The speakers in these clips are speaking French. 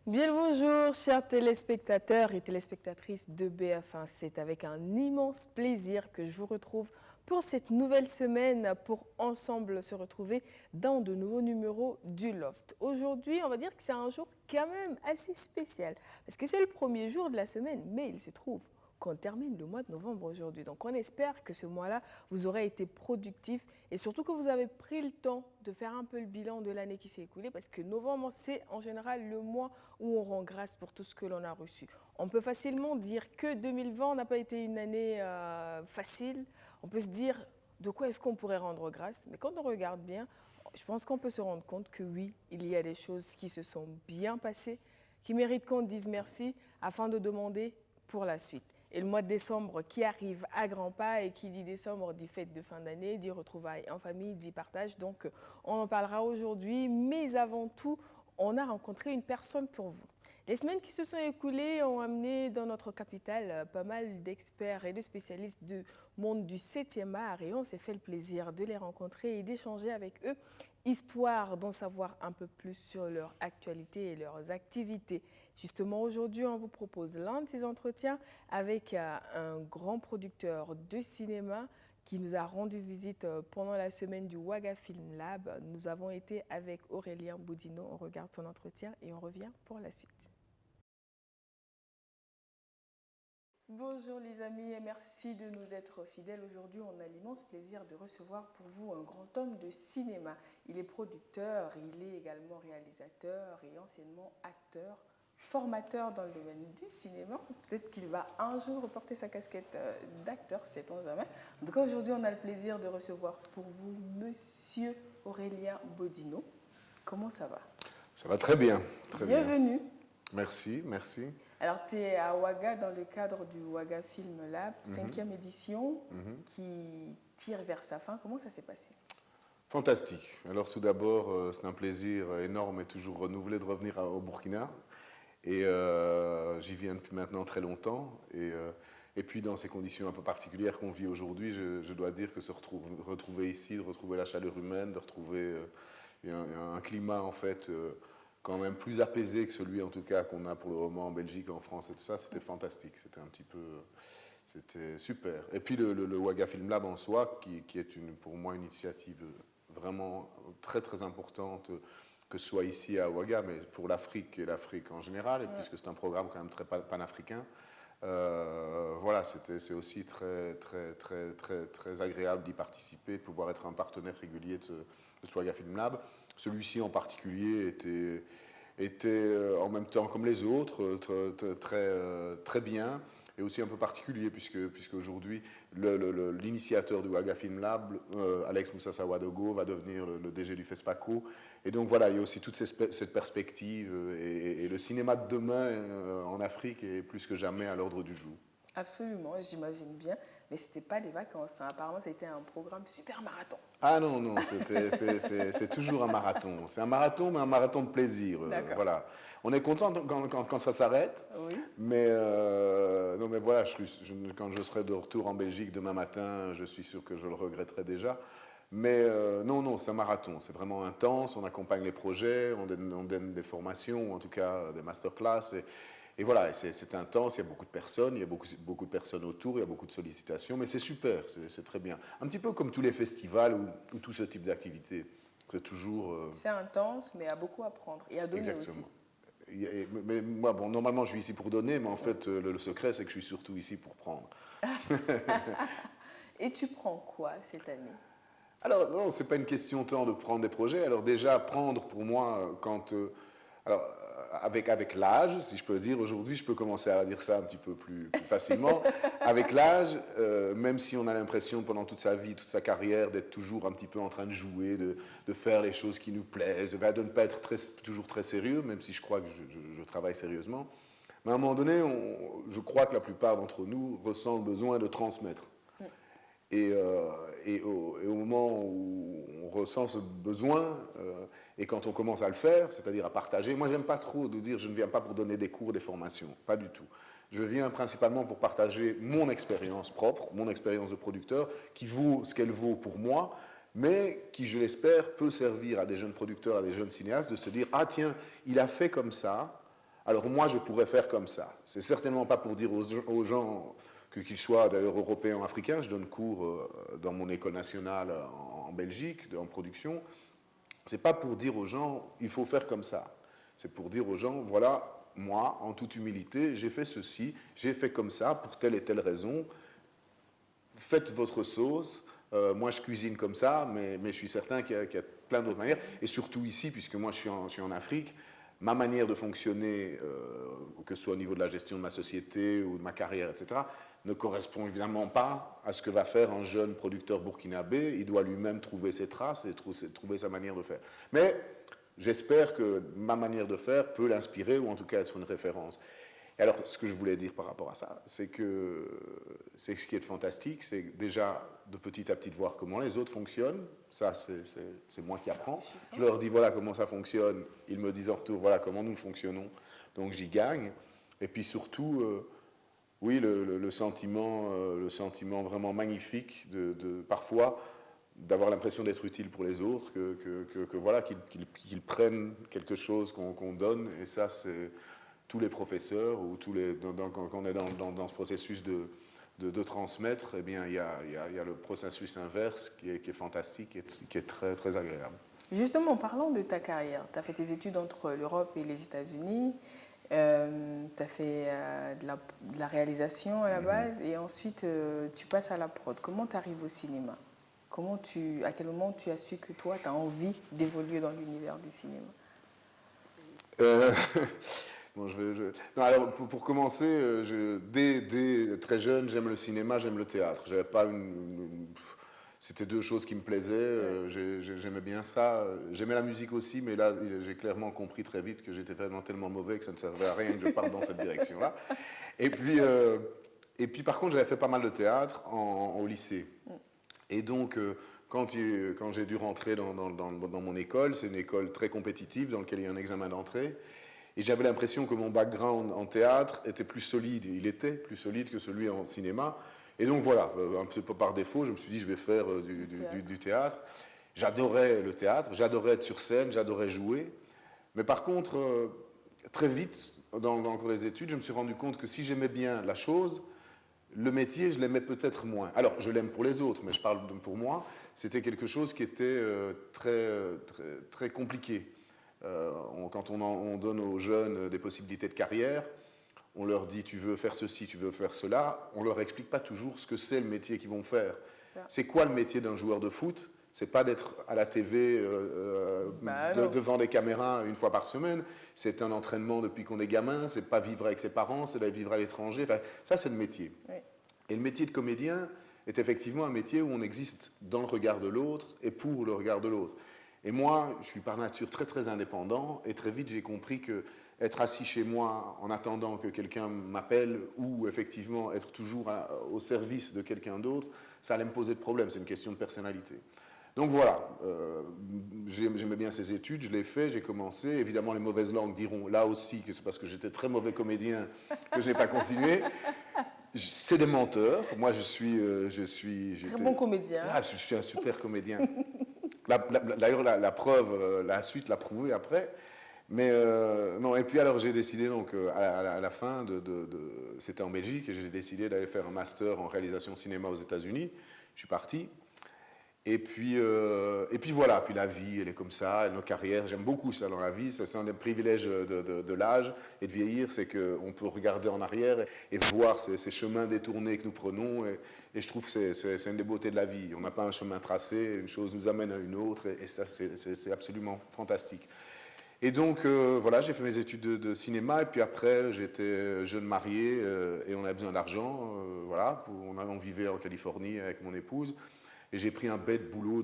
Bien le bonjour, chers téléspectateurs et téléspectatrices de BF1. C'est avec un immense plaisir que je vous retrouve pour cette nouvelle semaine, pour ensemble se retrouver dans de nouveaux numéros du Loft. Aujourd'hui, on va dire que c'est un jour quand même assez spécial, parce que c'est le premier jour de la semaine, mais il se trouve qu'on termine le mois de novembre aujourd'hui. Donc on espère que ce mois-là vous aurez été productif et surtout que vous avez pris le temps de faire un peu le bilan de l'année qui s'est écoulée, parce que novembre, c'est en général le mois où on rend grâce pour tout ce que l'on a reçu. On peut facilement dire que 2020 n'a pas été une année facile. On peut se dire de quoi est-ce qu'on pourrait rendre grâce, mais quand on regarde bien, je pense qu'on peut se rendre compte que oui, il y a des choses qui se sont bien passées, qui méritent qu'on dise merci afin de demander pour la suite. Et le mois de décembre qui arrive à grands pas, et qui dit décembre dit fête de fin d'année, dit retrouvailles en famille, dit partage. Donc on en parlera aujourd'hui, mais avant tout, on a rencontré une personne pour vous. Les semaines qui se sont écoulées ont amené dans notre capitale pas mal d'experts et de spécialistes du monde du 7e art, et on s'est fait le plaisir de les rencontrer et d'échanger avec eux, histoire d'en savoir un peu plus sur leur actualité et leurs activités. Justement, aujourd'hui, on vous propose l'un de ces entretiens avec un grand producteur de cinéma qui nous a rendu visite pendant la semaine du Waga Film Lab. Nous avons été avec Aurélien Boudinot. On regarde son entretien et on revient pour la suite. Bonjour les amis et merci de nous être fidèles. Aujourd'hui, on a l'immense plaisir de recevoir pour vous un grand homme de cinéma. Il est producteur, il est également réalisateur et anciennement acteur, formateur dans le domaine du cinéma. Peut-être qu'il va un jour porter sa casquette d'acteur, sait-on jamais. En tout cas, aujourd'hui, on a le plaisir de recevoir pour vous Monsieur Aurélien Boudinot. Comment ça va? Ça va très bien, très bien. Bienvenue. Merci, merci. Alors, tu es à Ouaga dans le cadre du Ouaga Film Lab, 5e édition, qui tire vers sa fin. Comment ça s'est passé? Fantastique. Alors tout d'abord, c'est un plaisir énorme et toujours renouvelé de revenir au Burkina. Et j'y viens depuis maintenant très longtemps. Et puis dans ces conditions un peu particulières qu'on vit aujourd'hui, je dois dire que retrouver ici, de retrouver la chaleur humaine, de retrouver un climat en fait quand même plus apaisé que celui en tout cas qu'on a pour le moment en Belgique, en France et tout ça, c'était fantastique. C'était un petit peu... C'était super. Et puis le Ouaga Film Lab en soi, qui est pour moi une initiative vraiment très très importante, que ce soit ici à Ouaga, mais pour l'Afrique et l'Afrique en général, et puisque c'est un programme quand même très panafricain. Voilà, c'est aussi très, très, très, très, très agréable d'y participer, de pouvoir être un partenaire régulier de ce Ouaga Film Lab. Celui-ci en particulier était en même temps comme les autres, très bien, et aussi un peu particulier, puisque aujourd'hui, l'initiateur du Ouaga Film Lab, Alex Moussa Sawadogo, va devenir le DG du FESPACO. Et donc voilà, il y a aussi toute cette perspective, et le cinéma de demain en Afrique est plus que jamais à l'ordre du jour. Absolument, j'imagine bien. Mais ce n'était pas des vacances. Apparemment, c'était un programme super marathon. Ah non, non, c'est toujours un marathon. C'est un marathon, mais un marathon de plaisir. Voilà. On est content quand ça s'arrête. Oui. Mais, non, mais voilà, quand je serai de retour en Belgique demain matin, je suis sûr que je le regretterai déjà. Mais non, c'est un marathon. C'est vraiment intense. On accompagne les projets, on donne des formations, ou en tout cas des masterclass. Et voilà, c'est intense, il y a beaucoup de personnes, il y a beaucoup de personnes autour, il y a beaucoup de sollicitations, mais c'est super, c'est très bien. Un petit peu comme tous les festivals ou tout ce type d'activité. C'est toujours... C'est intense, mais à beaucoup apprendre et à donner Exactement. aussi. Mais moi, bon, normalement, je suis ici pour donner, mais en fait, le secret, c'est que je suis surtout ici pour prendre. Et tu prends quoi cette année? Alors, non, c'est pas une question tant de prendre des projets. Alors déjà, prendre pour moi, alors, avec l'âge, si je peux dire, aujourd'hui, je peux commencer à dire ça un petit peu plus facilement. Avec l'âge, même si on a l'impression pendant toute sa vie, toute sa carrière, d'être toujours un petit peu en train de jouer, de faire les choses qui nous plaisent, de ne pas être toujours très sérieux, même si je crois que je travaille sérieusement. Mais à un moment donné, je crois que la plupart d'entre nous ressentent le besoin de transmettre. Et au moment où on ressent ce besoin, et quand on commence à le faire, c'est-à-dire à partager, moi j'aime pas trop de dire je ne viens pas pour donner des cours, des formations, pas du tout. Je viens principalement pour partager mon expérience propre, mon expérience de producteur, qui vaut ce qu'elle vaut pour moi, mais qui, je l'espère, peut servir à des jeunes producteurs, à des jeunes cinéastes, de se dire « Ah tiens, il a fait comme ça ». alors moi je pourrais faire comme ça. C'est certainement pas pour dire aux gens qu'ils soient d'ailleurs européens ou africains. Je donne cours dans mon école nationale en Belgique, en production. C'est pas pour dire aux gens il faut faire comme ça. C'est pour dire aux gens voilà, moi, en toute humilité, j'ai fait ceci, j'ai fait comme ça pour telle et telle raison. Faites votre sauce. Moi, je cuisine comme ça, mais je suis certain qu'il y a plein d'autres manières. Et surtout ici, puisque moi, je suis en Afrique, ma manière de fonctionner, que ce soit au niveau de la gestion de ma société ou de ma carrière, etc., ne correspond évidemment pas à ce que va faire un jeune producteur burkinabé. Il doit lui-même trouver ses traces et trouver sa manière de faire. Mais j'espère que ma manière de faire peut l'inspirer ou en tout cas être une référence. Et alors, ce que je voulais dire par rapport à ça, c'est que ce qui est fantastique, c'est déjà de petit à petit de voir comment les autres fonctionnent. Ça, c'est moi qui apprends. Je leur dis voilà comment ça fonctionne. Ils me disent en retour voilà comment nous fonctionnons. Donc j'y gagne. Et puis surtout, oui, le sentiment vraiment magnifique de parfois d'avoir l'impression d'être utile pour les autres, que voilà, qu'ils prennent quelque chose qu'on donne. Et ça, c'est tous les professeurs ou quand on est dans ce processus de transmettre, eh bien, il y a le processus inverse qui est fantastique et qui est très, très agréable. Justement, parlons de ta carrière. Tu as fait tes études entre l'Europe et les États-Unis. Tu as fait de la réalisation à la base et ensuite tu passes à la prod. Comment tu arrives au cinéma? À quel moment tu as su que toi, tu as envie d'évoluer dans l'univers du cinéma? Bon, non, alors, pour commencer, dès très jeune, j'aime le cinéma, j'aime le théâtre. J'avais pas c'était deux choses qui me plaisaient. J'aimais bien ça. J'aimais la musique aussi, mais là, j'ai clairement compris très vite que j'étais vraiment tellement mauvais que ça ne servait à rien que je parte dans cette direction-là. Et puis, par contre, j'avais fait pas mal de théâtre au lycée. Et donc, quand j'ai dû rentrer dans mon école, c'est une école très compétitive dans laquelle il y a un examen d'entrée. Et j'avais l'impression que mon background en théâtre était plus solide. Il était plus solide que celui en cinéma. Et donc voilà, un petit peu par défaut, je me suis dit je vais faire du théâtre. J'adorais le théâtre, j'adorais être sur scène, j'adorais jouer. Mais par contre, très vite, dans le cours des études, je me suis rendu compte que si j'aimais bien la chose, le métier, je l'aimais peut-être moins. Alors, je l'aime pour les autres, mais je parle pour moi. C'était quelque chose qui était très, très, très compliqué. Quand on donne aux jeunes des possibilités de carrière, on leur dit tu veux faire ceci, tu veux faire cela, on leur explique pas toujours ce que c'est le métier qu'ils vont faire. C'est quoi le métier d'un joueur de foot? C'est pas d'être à la TV devant des caméras une fois par semaine. C'est un entraînement depuis qu'on est gamin. C'est pas vivre avec ses parents, c'est d'aller vivre à l'étranger. Enfin, ça, c'est le métier. Oui. Et le métier de comédien est effectivement un métier où on existe dans le regard de l'autre et pour le regard de l'autre. Et moi, je suis par nature très très indépendant et très vite j'ai compris que être assis chez moi en attendant que quelqu'un m'appelle ou effectivement être toujours au service de quelqu'un d'autre, ça allait me poser de problème. C'est une question de personnalité. Donc voilà, j'aimais bien ces études, je l'ai fait, j'ai commencé. Évidemment, les mauvaises langues diront là aussi que c'est parce que j'étais très mauvais comédien que je n'ai pas continué. C'est des menteurs. Moi, je suis très bon comédien. Ah, je suis un super comédien. D'ailleurs, la preuve, la suite l'a prouvé après. Mais non, et puis alors j'ai décidé donc à la fin c'était en Belgique et j'ai décidé d'aller faire un master en réalisation cinéma aux États-Unis. Je suis parti. Et puis voilà, puis la vie, elle est comme ça, nos carrières, j'aime beaucoup ça dans la vie, c'est un des privilèges de l'âge et de vieillir, c'est qu'on peut regarder en arrière et voir ces chemins détournés que nous prenons, et je trouve que c'est une des beautés de la vie. On n'a pas un chemin tracé, une chose nous amène à une autre, et ça c'est absolument fantastique. Et donc voilà, j'ai fait mes études de cinéma, et puis après j'étais jeune marié, et on avait besoin d'argent, voilà, on vivait en Californie avec mon épouse. Et j'ai pris un bête boulot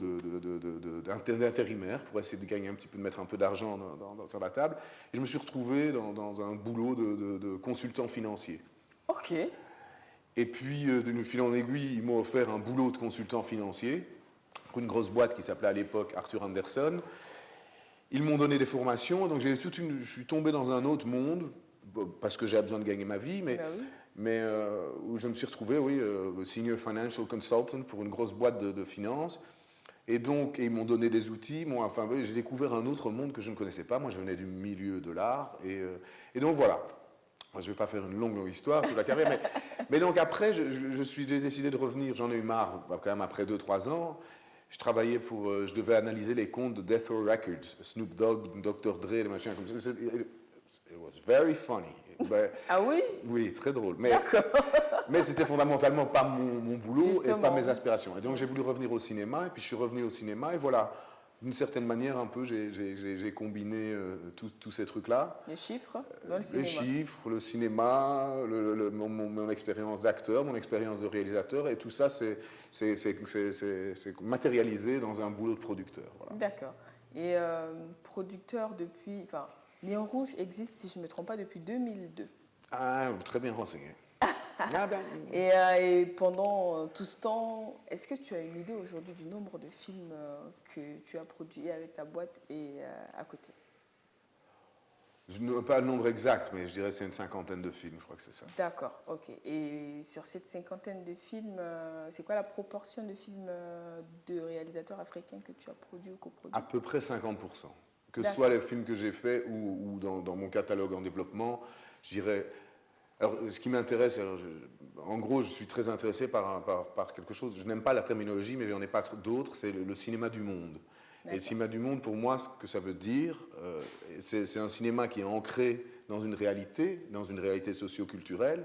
d'intérimaire pour essayer de gagner un petit peu, de mettre un peu d'argent sur la table. Et je me suis retrouvé dans un boulot de consultant financier. OK. Et puis, de fil en aiguille, ils m'ont offert un boulot de consultant financier pour une grosse boîte qui s'appelait à l'époque Arthur Andersen. Ils m'ont donné des formations, donc je suis tombé dans un autre monde, parce que j'avais besoin de gagner ma vie, mais où je me suis retrouvé, Senior Financial Consultant pour une grosse boîte de finance. Et donc, ils m'ont donné des outils. Enfin, j'ai découvert un autre monde que je ne connaissais pas. Moi, je venais du milieu de l'art. Et donc, voilà. Moi, je ne vais pas faire une longue histoire, toute la carrière. Mais donc, après, j'ai décidé de revenir. J'en ai eu marre, quand même, après 2-3 ans. Je travaillais je devais analyser les comptes de Death Row Records, Snoop Dogg, Dr. Dre, des machins comme ça. It was very funny. Ah oui? Oui, très drôle. Mais c'était fondamentalement pas mon boulot. Justement. Et pas mes aspirations. Et donc j'ai voulu revenir au cinéma, et puis je suis revenu au cinéma, et voilà, d'une certaine manière, un peu, j'ai combiné tous ces trucs-là. Les chiffres dans le cinéma. Les chiffres, le cinéma, mon expérience d'acteur, mon expérience de réalisateur, et tout ça, c'est matérialisé dans un boulot de producteur. Voilà. D'accord. Et producteur depuis... Enfin, Néon Rouge existe, si je ne me trompe pas, depuis 2002. Ah, très bien renseigné. Et pendant tout ce temps, est-ce que tu as une idée aujourd'hui du nombre de films que tu as produits avec ta boîte et à côté? Je n'ai pas le nombre exact, mais je dirais que c'est une 50aine de films, je crois que c'est ça. D'accord, ok. Et sur cette 50aine de films, c'est quoi la proportion de films de réalisateurs africains que tu as produits ou coproduits? À peu près 50%. Que ce soit les films que j'ai faits ou dans mon catalogue en développement, je dirais... Alors, ce qui m'intéresse, en gros, je suis très intéressé par quelque chose. Je n'aime pas la terminologie, mais j'en ai pas d'autres. C'est le cinéma du monde. Et le cinéma du monde, pour moi, ce que ça veut dire, c'est un cinéma qui est ancré dans une réalité socio-culturelle,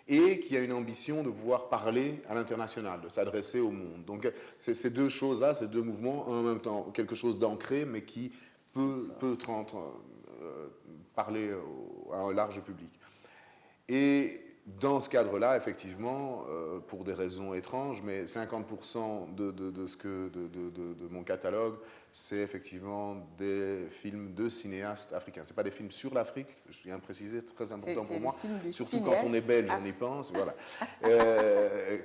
et qui a une ambition de pouvoir parler à l'international, de s'adresser au monde. Donc, c'est ces deux choses-là, ces deux mouvements, en même temps, quelque chose d'ancré, mais qui peut parler à un large public. Et dans ce cadre-là, effectivement, pour des raisons étranges, mais 50% de mon catalogue, c'est effectivement des films de cinéastes africains. Ce n'est pas des films sur l'Afrique, je viens de préciser, c'est très important pour moi. Surtout quand on est belge, on y pense. Voilà.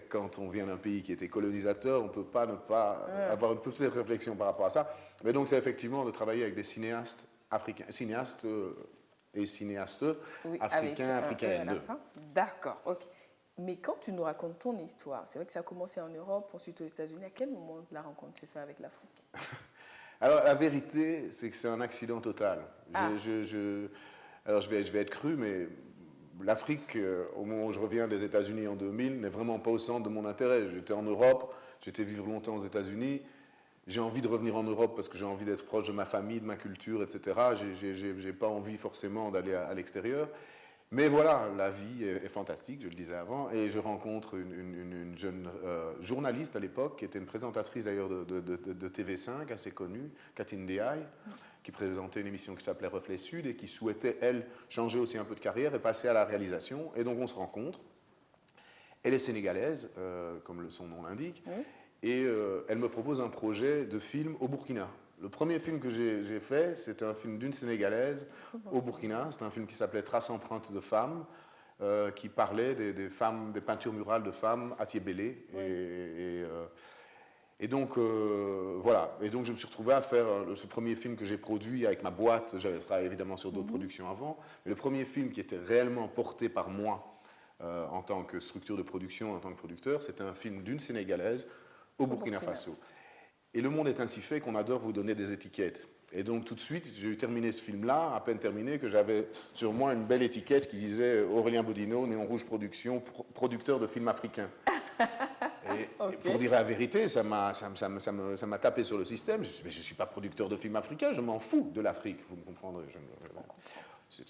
Quand on vient d'un pays qui était colonisateur, on ne peut pas ne pas avoir une petite réflexion par rapport à ça. Mais donc, c'est effectivement de travailler avec des cinéastes africains, cinéastes africaines. D'accord, ok. Mais quand tu nous racontes ton histoire, c'est vrai que ça a commencé en Europe, ensuite aux États-Unis. À quel moment la rencontre s'est faite avec l'Afrique? Alors, la vérité, c'est que c'est un accident total. Alors, je vais être cru, mais l'Afrique, au moment où je reviens des États-Unis en 2000, n'est vraiment pas au centre de mon intérêt. J'étais en Europe, j'étais vivre longtemps aux États-Unis. J'ai envie de revenir en Europe parce que j'ai envie d'être proche de ma famille, de ma culture, etc. J'ai pas envie forcément d'aller à l'extérieur. Mais voilà, la vie est fantastique, je le disais avant, et je rencontre une jeune journaliste à l'époque, qui était une présentatrice d'ailleurs de TV5, assez connue, Catherine Ndiaye, qui présentait une émission qui s'appelait Reflet Sud et qui souhaitait, elle, changer aussi un peu de carrière et passer à la réalisation. Et donc on se rencontre. Elle est sénégalaise, comme son nom l'indique. Oui. Et elle me propose un projet de film au Burkina. Le premier film que j'ai fait, c'était un film d'une Sénégalaise au Burkina. C'était un film qui s'appelait Traces empreintes de femmes, qui parlait des femmes, des peintures murales de femmes à Tiébélé. Oui. Et donc, voilà. Et donc, je me suis retrouvé à faire ce premier film que j'ai produit avec ma boîte. J'avais travaillé évidemment sur d'autres productions avant. Mais le premier film qui était réellement porté par moi en tant que structure de production, en tant que producteur, c'était un film d'une Sénégalaise au Burkina Faso. Et le monde est ainsi fait qu'on adore vous donner des étiquettes. Et donc tout de suite, j'ai eu terminé ce film-là, à peine terminé, que j'avais sur moi une belle étiquette qui disait Aurélien Bodino, Néon Rouge Production, producteur de films africains. Et pour dire la vérité, ça m'a tapé sur le système. Je me suis dit, mais je ne suis pas producteur de films africains, je m'en fous de l'Afrique, vous me comprendrez. Je ne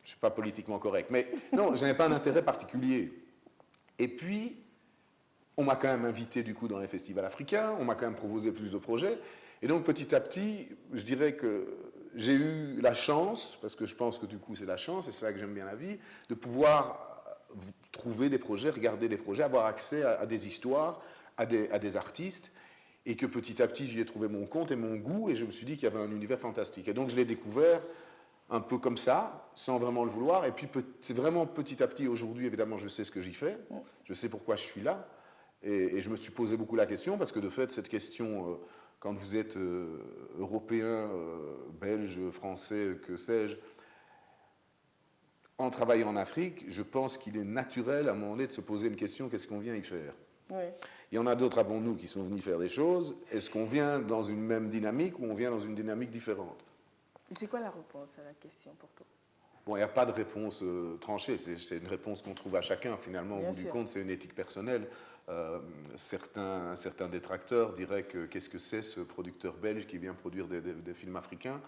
suis pas politiquement correct. Mais non, je n'avais pas un intérêt particulier. Et puis, on m'a quand même invité du coup dans les festivals africains, on m'a quand même proposé plus de projets. Et donc petit à petit, je dirais que j'ai eu la chance, parce que je pense que du coup c'est la chance, et c'est ça que j'aime bien la vie, de pouvoir trouver des projets, regarder des projets, avoir accès à des histoires, à des artistes, et que petit à petit j'y ai trouvé mon compte et mon goût, et je me suis dit qu'il y avait un univers fantastique. Et donc je l'ai découvert un peu comme ça, sans vraiment le vouloir, et puis c'est vraiment petit à petit, aujourd'hui évidemment je sais ce que j'y fais, je sais pourquoi je suis là. Et je me suis posé beaucoup la question, parce que de fait, cette question, quand vous êtes européen, belge, français, que sais-je, en travaillant en Afrique, je pense qu'il est naturel à un moment donné de se poser une question, qu'est-ce qu'on vient y faire ? Oui. Il y en a d'autres avant nous qui sont venus faire des choses. Est-ce qu'on vient dans une même dynamique ou on vient dans une dynamique différente? Et c'est quoi la réponse à la question pour toi? Bon, il n'y a pas de réponse tranchée, c'est une réponse qu'on trouve à chacun finalement. Au Bien bout du sûr. compte, c'est une éthique personnelle. Certains détracteurs diraient que qu'est-ce que c'est ce producteur belge qui vient produire des films africains?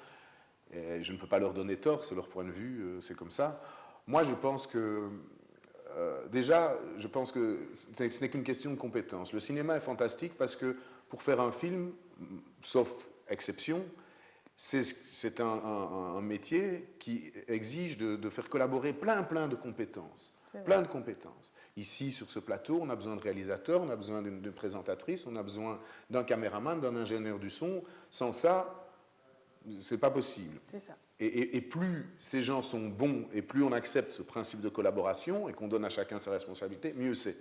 Et je ne peux pas leur donner tort, c'est leur point de vue, c'est comme ça. Moi, je pense que déjà, je pense que ce n'est qu'une question de compétence. Le cinéma est fantastique parce que pour faire un film, sauf exception, c'est un métier qui exige de faire collaborer plein de compétences. Plein de compétences. Ici, sur ce plateau, on a besoin de réalisateurs, on a besoin d'une présentatrice, on a besoin d'un caméraman, d'un ingénieur du son. Sans ça, c'est pas possible. C'est ça. Et plus ces gens sont bons et plus on accepte ce principe de collaboration et qu'on donne à chacun sa responsabilité, mieux c'est.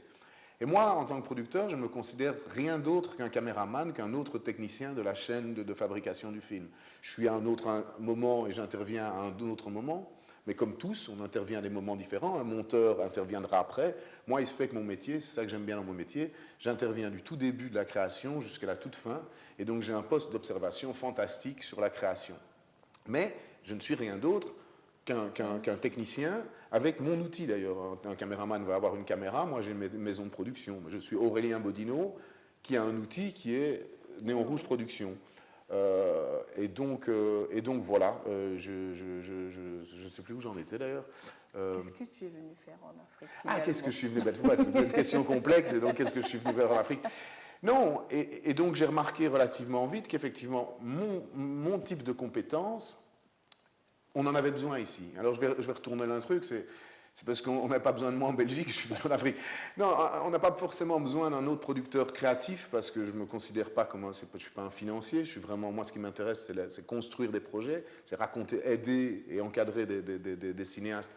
Et moi, en tant que producteur, je ne me considère rien d'autre qu'un caméraman, qu'un autre technicien de la chaîne de fabrication du film. Je suis à un autre moment et j'interviens à un autre moment, mais comme tous, on intervient à des moments différents. Un monteur interviendra après. Moi, il se fait que mon métier, c'est ça que j'aime bien dans mon métier, j'interviens du tout début de la création jusqu'à la toute fin, et donc j'ai un poste d'observation fantastique sur la création. Mais je ne suis rien d'autre qu'un technicien, avec mon outil d'ailleurs. Un caméraman va avoir une caméra, moi j'ai une maison de production. Je suis Aurélien Bodino, qui a un outil qui est Néon Rouge Production. Et donc voilà, je ne sais plus où j'en étais d'ailleurs. Qu'est-ce que tu es venu faire en Afrique qu'est-ce que je suis venu faire? C'est une question complexe, et donc qu'est-ce que je suis venu faire en Afrique? Non, et donc j'ai remarqué relativement vite qu'effectivement, mon type de compétence, on en avait besoin ici. Alors je vais retourner un truc, c'est parce qu'on n'a pas besoin de moi en Belgique, je suis venu en Afrique. Non, on n'a pas forcément besoin d'un autre producteur créatif, parce que je ne me considère pas comme je ne suis pas un financier, je suis vraiment, moi ce qui m'intéresse, c'est construire des projets, c'est raconter, aider et encadrer des cinéastes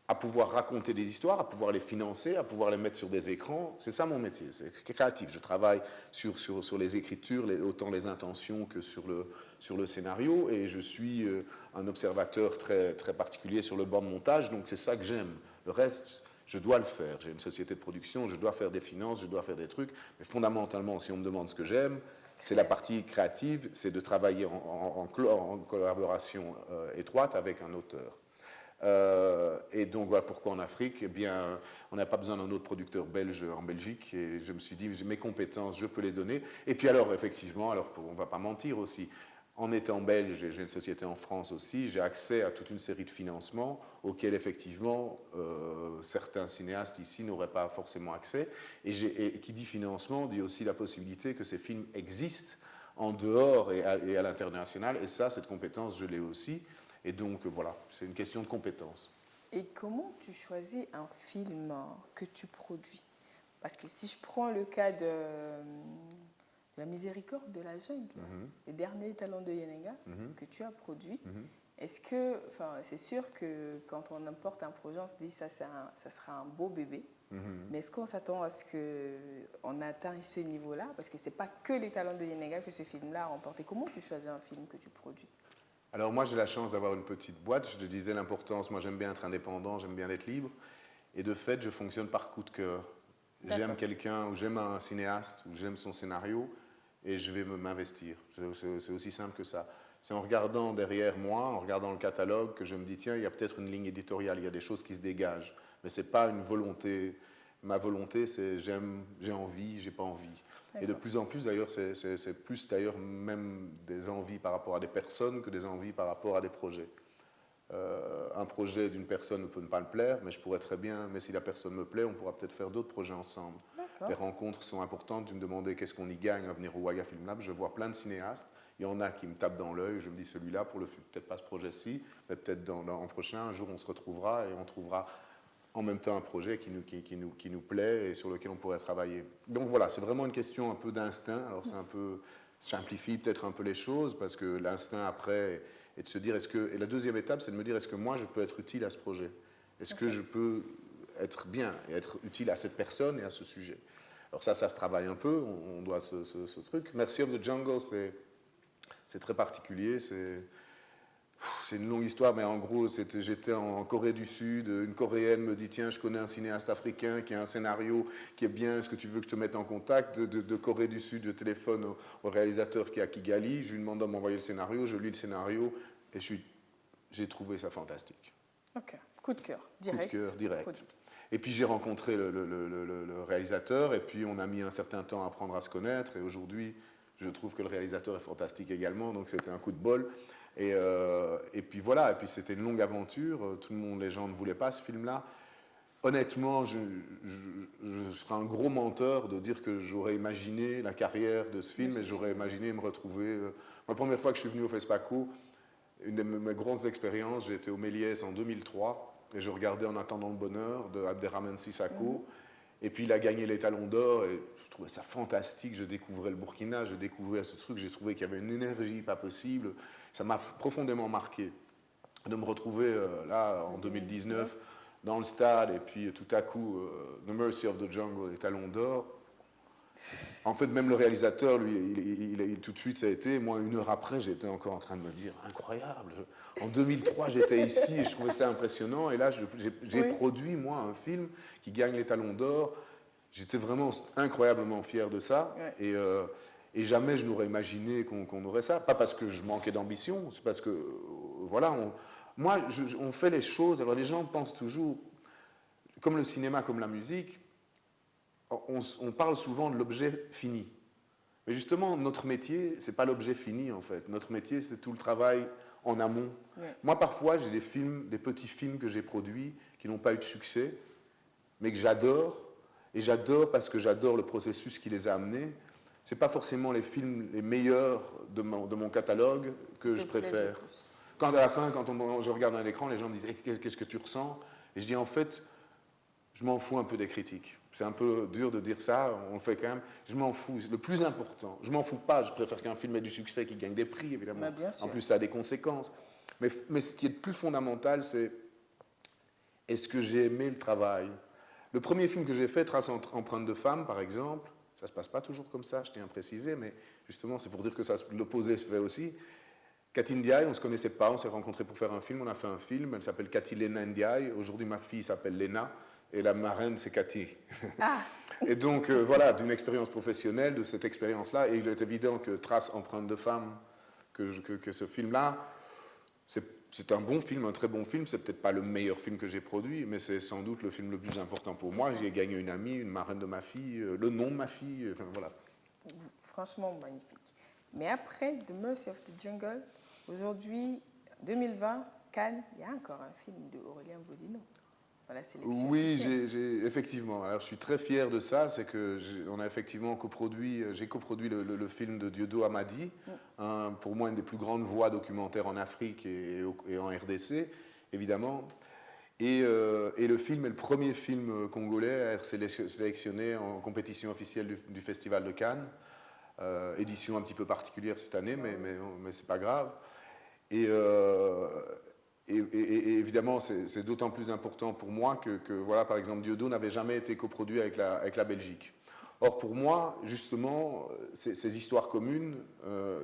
à pouvoir raconter des histoires, à pouvoir les financer, à pouvoir les mettre sur des écrans. C'est ça mon métier, c'est créatif. Je travaille sur les écritures, autant les intentions que sur le scénario, et je suis un observateur très particulier sur le banc de montage, donc c'est ça que j'aime. Le reste, je dois le faire. J'ai une société de production, je dois faire des finances, je dois faire des trucs, mais fondamentalement, si on me demande ce que j'aime, c'est la partie créative, c'est de travailler en collaboration étroite avec un auteur. Et donc voilà pourquoi en Afrique, eh bien, on n'a pas besoin d'un autre producteur belge en Belgique, et je me suis dit, mes compétences, je peux les donner. Et puis alors, effectivement, on ne va pas mentir aussi, en étant belge, j'ai une société en France aussi, j'ai accès à toute une série de financements auxquels effectivement certains cinéastes ici n'auraient pas forcément accès. Et qui dit financement dit aussi la possibilité que ces films existent en dehors et à l'international, et ça, cette compétence, je l'ai aussi. Et donc, voilà, c'est une question de compétence. Et comment tu choisis un film que tu produis? Parce que si je prends le cas de La Miséricorde de la jungle, les derniers talents de Yenenga que tu as produit, est-ce que, enfin, c'est sûr que quand on importe un projet, on se dit ça sera un beau bébé, mais est-ce qu'on s'attend à ce qu'on atteigne ce niveau-là? Parce que ce n'est pas que les talents de Yenenga que ce film-là a remporté. Comment tu choisis un film que tu produis? Alors moi j'ai la chance d'avoir une petite boîte, je te disais l'importance, moi j'aime bien être indépendant, j'aime bien être libre, et de fait je fonctionne par coup de cœur. J'aime quelqu'un, ou j'aime un cinéaste, ou j'aime son scénario, et je vais m'investir. C'est aussi simple que ça. C'est en regardant derrière moi, en regardant le catalogue, que je me dis tiens, il y a peut-être une ligne éditoriale, il y a des choses qui se dégagent, mais ce n'est pas une volonté. Ma volonté c'est j'aime, j'ai envie, j'ai pas envie. Et de plus en plus, d'ailleurs, c'est plus d'ailleurs même des envies par rapport à des personnes que des envies par rapport à des projets. Un projet d'une personne ne peut ne pas me plaire, mais je pourrais très bien, mais si la personne me plaît, on pourra peut-être faire d'autres projets ensemble. Les rencontres sont importantes. Tu me demandais qu'est-ce qu'on y gagne à venir au Ouaga Film Lab. Je vois plein de cinéastes. Il y en a qui me tapent dans l'œil. Je me dis celui-là, pour le futur, peut-être pas ce projet-ci, mais peut-être en prochain, un jour on se retrouvera et on trouvera en même temps un projet qui nous plaît et sur lequel on pourrait travailler. Donc voilà, c'est vraiment une question un peu d'instinct. Alors c'est un peu, simplifie peut-être un peu les choses, parce que l'instinct après est de se dire, et la deuxième étape, c'est de me dire, est-ce que moi je peux être utile à ce projet? Est-ce que je peux être bien et être utile à cette personne et à ce sujet? Alors ça se travaille un peu, on doit ce truc. Mercy of the Jungle, c'est très particulier, C'est une longue histoire, mais en gros, j'étais en Corée du Sud. Une Coréenne me dit, tiens, je connais un cinéaste africain qui a un scénario qui est bien, est-ce que tu veux que je te mette en contact de Corée du Sud, je téléphone au réalisateur qui est à Kigali, je lui demande de m'envoyer le scénario, je lis le scénario, et j'ai trouvé ça fantastique. Ok, coup de cœur, direct. Coup de cœur, direct. Et puis j'ai rencontré le réalisateur, et puis on a mis un certain temps à apprendre à se connaître, et aujourd'hui, je trouve que le réalisateur est fantastique également, donc c'était un coup de bol. Et puis voilà, et puis c'était une longue aventure, tout le monde, les gens ne voulaient pas ce film-là. Honnêtement, je serais un gros menteur de dire que j'aurais imaginé la carrière de ce film, et j'aurais imaginé me retrouver... La première fois que je suis venu au FESPACO, une de mes grandes expériences, j'étais au Méliès en 2003, et je regardais En attendant le bonheur de Abderrahmane Sissako. Et puis il a gagné les Talons d'Or, et je trouvais ça fantastique. Je découvrais le Burkina, je découvrais ce truc, j'ai trouvé qu'il y avait une énergie pas possible. Ça m'a profondément marqué de me retrouver là en 2019 dans le stade, et puis tout à coup, The Mercy of the Jungle, les Talons d'Or. En fait, même le réalisateur, lui, tout de suite, ça a été, moi, 1 heure après, j'étais encore en train de me dire, incroyable. En 2003, j'étais ici et je trouvais ça impressionnant. Et là, j'ai produit, moi, un film qui gagne les Talons d'Or. J'étais vraiment incroyablement fier de ça. Ouais. Et jamais je n'aurais imaginé qu'on aurait ça. Pas parce que je manquais d'ambition, c'est parce que, voilà, on fait les choses. Alors, les gens pensent toujours, comme le cinéma, comme la musique, on parle souvent de l'objet fini. Mais justement, notre métier, ce n'est pas l'objet fini, en fait. Notre métier, c'est tout le travail en amont. Ouais. Moi, parfois, j'ai des petits films que j'ai produits qui n'ont pas eu de succès, mais que j'adore. Et j'adore parce que j'adore le processus qui les a amenés. Ce n'est pas forcément les films les meilleurs de mon catalogue que je préfère. Quand à la fin, quand je regarde un écran, les gens me disent hey, « Qu'est-ce que tu ressens ?» Et je dis « En fait, je m'en fous un peu des critiques. » C'est un peu dur de dire ça, on le fait quand même. Je m'en fous. Le plus important, je m'en fous pas. Je préfère qu'un film ait du succès, qu'il gagne des prix, évidemment. En plus, ça a des conséquences. Mais ce qui est le plus fondamental, c'est est-ce que j'ai aimé le travail? Le premier film que j'ai fait, Trace empreinte de femme, par exemple, ça ne se passe pas toujours comme ça, je tiens à préciser, mais justement, c'est pour dire que l'opposé se fait aussi. Cathy Ndiaye, on ne se connaissait pas, on s'est rencontrés pour faire un film, on a fait un film, elle s'appelle Cathy Lena Ndiaye. Aujourd'hui, ma fille s'appelle Lena. Et la marraine, c'est Cathy. Ah. Et donc, voilà, d'une expérience professionnelle, de cette expérience-là, et il est évident que Trace empreinte de femme, que ce film-là, c'est un bon film, un très bon film. C'est peut-être pas le meilleur film que j'ai produit, mais c'est sans doute le film le plus important pour moi. J'y ai gagné une amie, une marraine de ma fille, le nom de ma fille, enfin voilà. Franchement magnifique. Mais après The Mercy of the Jungle, aujourd'hui, 2020, Cannes, il y a encore un film de Aurélien Bodino. Oui, effectivement. Alors, je suis très fier de ça. C'est que on a effectivement j'ai coproduit le film de Dieudo Hamadi, pour moi une des plus grandes voix documentaires en Afrique et en RDC, évidemment. Et le film est le premier film congolais à être sélectionné en compétition officielle du Festival de Cannes. Édition un petit peu particulière cette année, mais c'est pas grave. Et évidemment, c'est d'autant plus important pour moi que voilà, par exemple, Dieudo n'avait jamais été coproduit avec la Belgique. Or, pour moi, justement, ces histoires communes,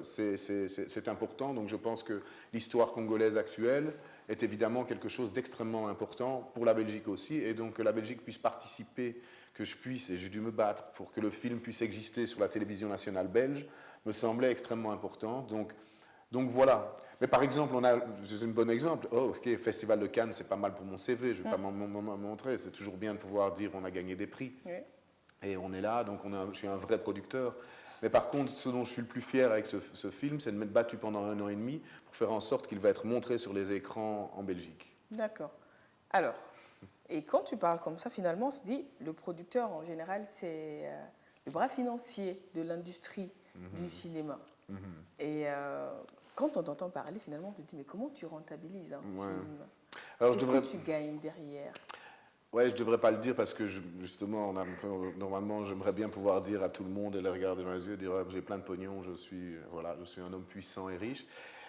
c'est important. Donc, je pense que l'histoire congolaise actuelle est évidemment quelque chose d'extrêmement important pour la Belgique aussi. Et donc, que la Belgique puisse participer, que je puisse, et j'ai dû me battre pour que le film puisse exister sur la télévision nationale belge, me semblait extrêmement important. Donc voilà. Mais par exemple, c'est un bon exemple. Oh, ok, Festival de Cannes, c'est pas mal pour mon CV, je ne vais pas m'en montrer. C'est toujours bien de pouvoir dire on a gagné des prix. Oui. Et on est là, donc je suis un vrai producteur. Mais par contre, ce dont je suis le plus fier avec ce film, c'est de m'être battu pendant 1 an et demi pour faire en sorte qu'il va être montré sur les écrans en Belgique. D'accord. Alors, et quand tu parles comme ça, finalement, on se dit, le producteur, en général, c'est le bras financier de l'industrie du cinéma. Et quand on t'entend parler, finalement, on te dit, mais comment tu rentabilises un film? Qu'est-ce que tu gagnes derrière? Ouais, je ne devrais pas le dire parce que justement, normalement, j'aimerais bien pouvoir dire à tout le monde et les regarder dans les yeux et dire j'ai plein de pognon, je suis un homme puissant et riche.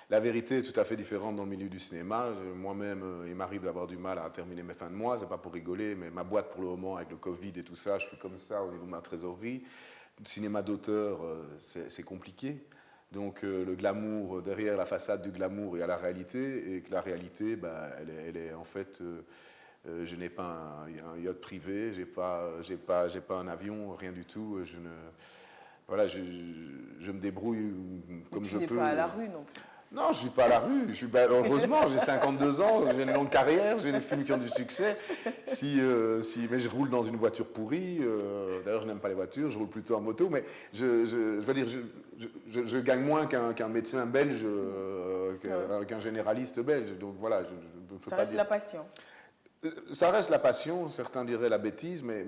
La vérité est tout à fait différente dans le milieu du cinéma. Moi-même, il m'arrive d'avoir du mal à terminer mes fins de mois. C'est pas pour rigoler, mais ma boîte pour le moment avec le Covid et tout ça, je suis comme ça au niveau de ma trésorerie. Le cinéma d'auteur, c'est compliqué. Donc le glamour, derrière la façade du glamour, il y a la réalité, et que la réalité, bah, elle est en fait, je n'ai pas un yacht privé, j'ai pas un avion, rien du tout. Voilà, je me débrouille comme je Tu n'es peux. pas à la rue non plus. Non, je ne suis pas à la rue. Heureusement, j'ai 52 ans, j'ai une longue carrière, j'ai des films qui ont du succès. Mais je roule dans une voiture pourrie. D'ailleurs, je n'aime pas les voitures, je roule plutôt en moto. Mais je veux dire, je gagne moins qu'un médecin belge, qu'un généraliste belge. Donc voilà, je ne peux Ça pas reste dire. la passion. Ça reste la passion, certains diraient la bêtise, mais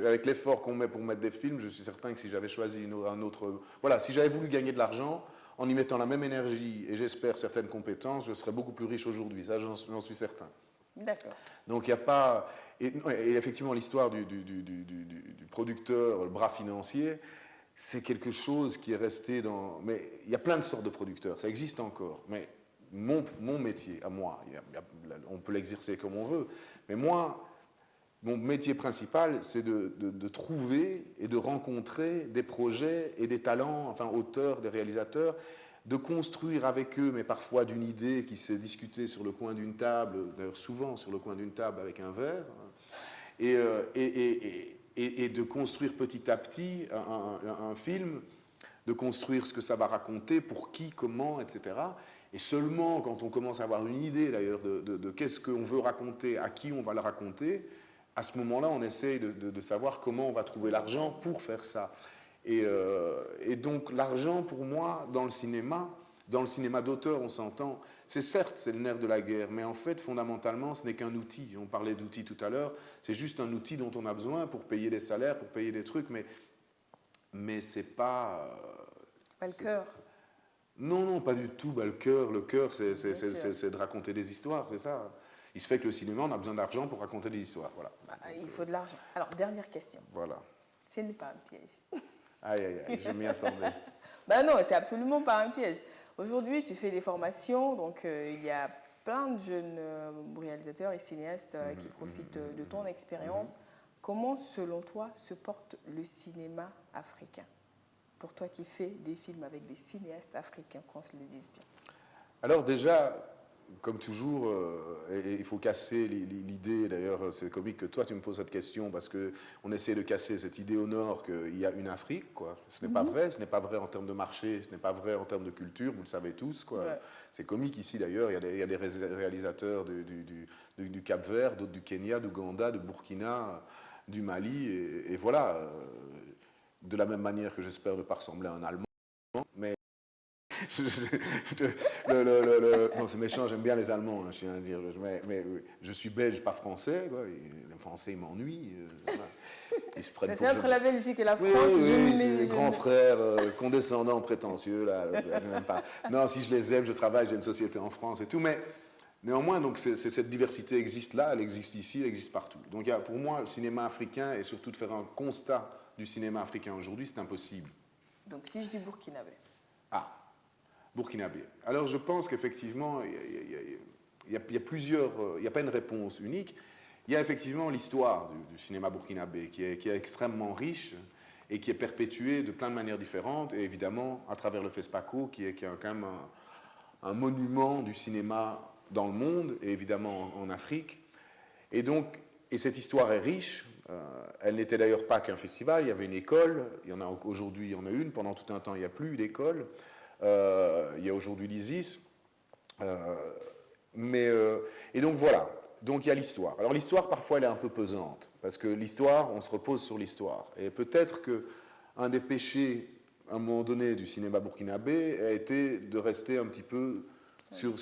avec l'effort qu'on met pour mettre des films, je suis certain que si j'avais choisi un autre... Voilà, si j'avais voulu gagner de l'argent, en y mettant la même énergie et j'espère certaines compétences, je serais beaucoup plus riche aujourd'hui, ça j'en suis certain. D'accord. Donc il n'y a pas... Et effectivement, l'histoire du producteur, le bras financier, c'est quelque chose qui est resté dans... Mais il y a plein de sortes de producteurs, ça existe encore, mais mon métier, à moi, on peut l'exercer comme on veut, mais moi, mon métier principal, c'est de trouver et de rencontrer des projets et des talents, enfin auteurs, des réalisateurs, de construire avec eux, mais parfois d'une idée qui s'est discutée sur le coin d'une table, d'ailleurs souvent sur le coin d'une table avec un verre, et de construire petit à petit un film, de construire ce que ça va raconter, pour qui, comment, etc. Et seulement quand on commence à avoir une idée d'ailleurs de qu'est-ce qu'on veut raconter, à qui on va le raconter, à ce moment-là, on essaye de savoir comment on va trouver l'argent pour faire ça. Et donc l'argent, pour moi, dans le cinéma d'auteur, on s'entend, c'est le nerf de la guerre, mais en fait, fondamentalement, ce n'est qu'un outil. On parlait d'outils tout à l'heure, c'est juste un outil dont on a besoin pour payer des salaires, pour payer des trucs, mais c'est pas... Pas le cœur. Non, non, pas du tout. Bah, le cœur, c'est de raconter des histoires, c'est ça. Il se fait que le cinéma, on a besoin d'argent pour raconter des histoires. Voilà. Bah, il faut de l'argent. Alors, dernière question. Voilà. Ce n'est pas un piège. Aïe, aïe, aïe, je m'y attendais. Ben non, c'est absolument pas un piège. Aujourd'hui, tu fais des formations, donc il y a plein de jeunes réalisateurs et cinéastes qui profitent de ton expérience. Comment, selon toi, se porte le cinéma africain? Pour toi qui fais des films avec des cinéastes africains, qu'on se le dise bien. Alors déjà, comme toujours, il faut casser l'idée, d'ailleurs c'est comique que toi tu me poses cette question parce qu'on essaie de casser cette idée au nord qu'il y a une Afrique, quoi. Ce n'est pas vrai, ce n'est pas vrai en termes de marché, ce n'est pas vrai en termes de culture, vous le savez tous, quoi. Ouais. C'est comique ici d'ailleurs, il y a des réalisateurs du Cap-Vert, d'autres du Kenya, d'Ouganda, de Burkina, du Mali, et voilà, de la même manière que j'espère ne pas ressembler à un Allemand, mais... Non, c'est méchant, j'aime bien les Allemands, hein, je tiens à dire. Mais je suis belge, pas français. Quoi. Les Français, ils m'ennuient. Ils se prennent c'est entre la Belgique et la France. Oui, c'est les grands frères condescendants, prétentieux. Là, je n'aime pas. Non, si je les aime, je travaille, j'ai une société en France et tout. Mais néanmoins, donc, cette diversité existe là, elle existe ici, elle existe partout. Donc pour moi, le cinéma africain, et surtout de faire un constat du cinéma africain aujourd'hui, c'est impossible. Donc si je dis burkinabé. Ah, burkinabé. Alors je pense qu'effectivement, il y a plusieurs, il n'y a pas une réponse unique. Il y a effectivement l'histoire du cinéma burkinabé qui est extrêmement riche et qui est perpétuée de plein de manières différentes, et évidemment à travers le FESPACO qui est quand même un monument du cinéma dans le monde et évidemment en Afrique. Et donc, cette histoire est riche. Elle n'était d'ailleurs pas qu'un festival, il y avait une école, aujourd'hui il y en a une, pendant tout un temps il n'y a plus d'école. Il y a aujourd'hui l'ISIS. Et donc voilà, donc il y a l'histoire. Alors l'histoire parfois elle est un peu pesante, parce que l'histoire, on se repose sur l'histoire. Et peut-être qu'un des péchés, à un moment donné, du cinéma burkinabé a été de rester un petit peu sur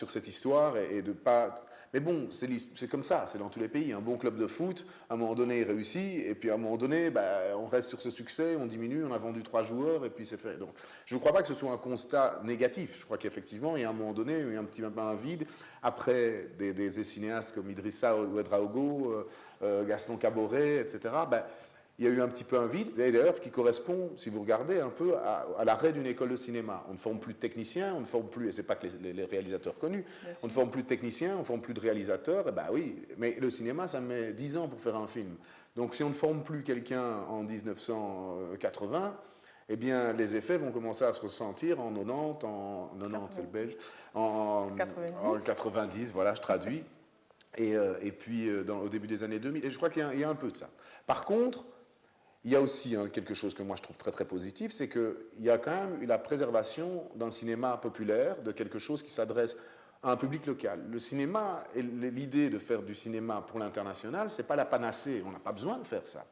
cette histoire et de pas... Mais bon, c'est comme ça, c'est dans tous les pays. Un bon club de foot, à un moment donné, il réussit, et puis à un moment donné, on reste sur ce succès, on diminue, on a vendu 3 joueurs, et puis c'est fait. Donc, je ne crois pas que ce soit un constat négatif. Je crois qu'effectivement, il y a un moment donné, il y a un petit peu un vide. Après, des cinéastes comme Idrissa Ouedraogo, Gaston Caboret, etc., il y a eu un petit peu un vide, et d'ailleurs qui correspond, si vous regardez un peu, à l'arrêt d'une école de cinéma. On ne forme plus de techniciens, on ne forme plus, et ce n'est pas que les réalisateurs connus, on ne forme plus de techniciens, on ne forme plus de réalisateurs, et oui, mais le cinéma, ça met 10 ans pour faire un film. Donc si on ne forme plus quelqu'un en 1980, eh bien les effets vont commencer à se ressentir en 90, en 90 c'est le belge, en 90, voilà, je traduis, et puis au début des années 2000, et je crois qu'il y a un peu de ça. Par contre, il y a aussi quelque chose que moi je trouve très très positif, c'est qu'il y a quand même eu la préservation d'un cinéma populaire, de quelque chose qui s'adresse à un public local. Le cinéma, et l'idée de faire du cinéma pour l'international, ce n'est pas la panacée, on n'a pas besoin de faire ça.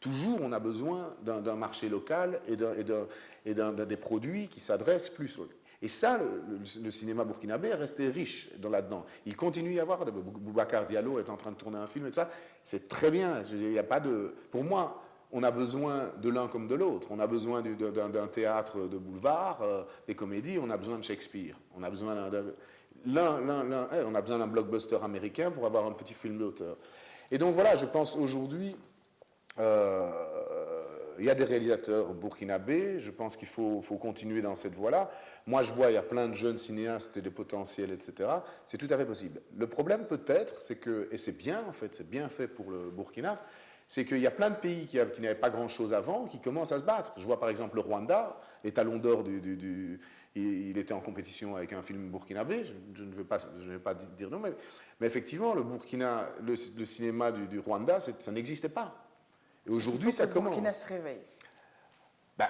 Toujours, on a besoin d'un marché local et des produits qui s'adressent plus. Et ça, le cinéma burkinabé est resté riche là-dedans. Il continue à y avoir. Boubacar Diallo est en train de tourner un film et tout ça. C'est très bien. Il y a pas de... Pour moi, on a besoin de l'un comme de l'autre. On a besoin d'un théâtre de boulevard, des comédies. On a besoin de Shakespeare. On a besoin on a besoin d'un blockbuster américain pour avoir un petit film d'auteur. Et donc voilà, je pense aujourd'hui... il y a des réalisateurs burkinabés, je pense qu'il faut continuer dans cette voie-là. Moi, je vois, il y a plein de jeunes cinéastes et des potentiels, etc. C'est tout à fait possible. Le problème, peut-être, c'est que, et c'est bien, en fait, c'est bien fait pour le Burkina, c'est qu'il y a plein de pays qui n'avaient pas grand-chose avant, qui commencent à se battre. Je vois, par exemple, le Rwanda, l'étalon d'or il était en compétition avec un film burkinabé, je ne vais pas dire non, mais effectivement, le Burkina, le cinéma du Rwanda, ça n'existait pas. Et aujourd'hui, ça commence. Le Burkina se réveille. Ben,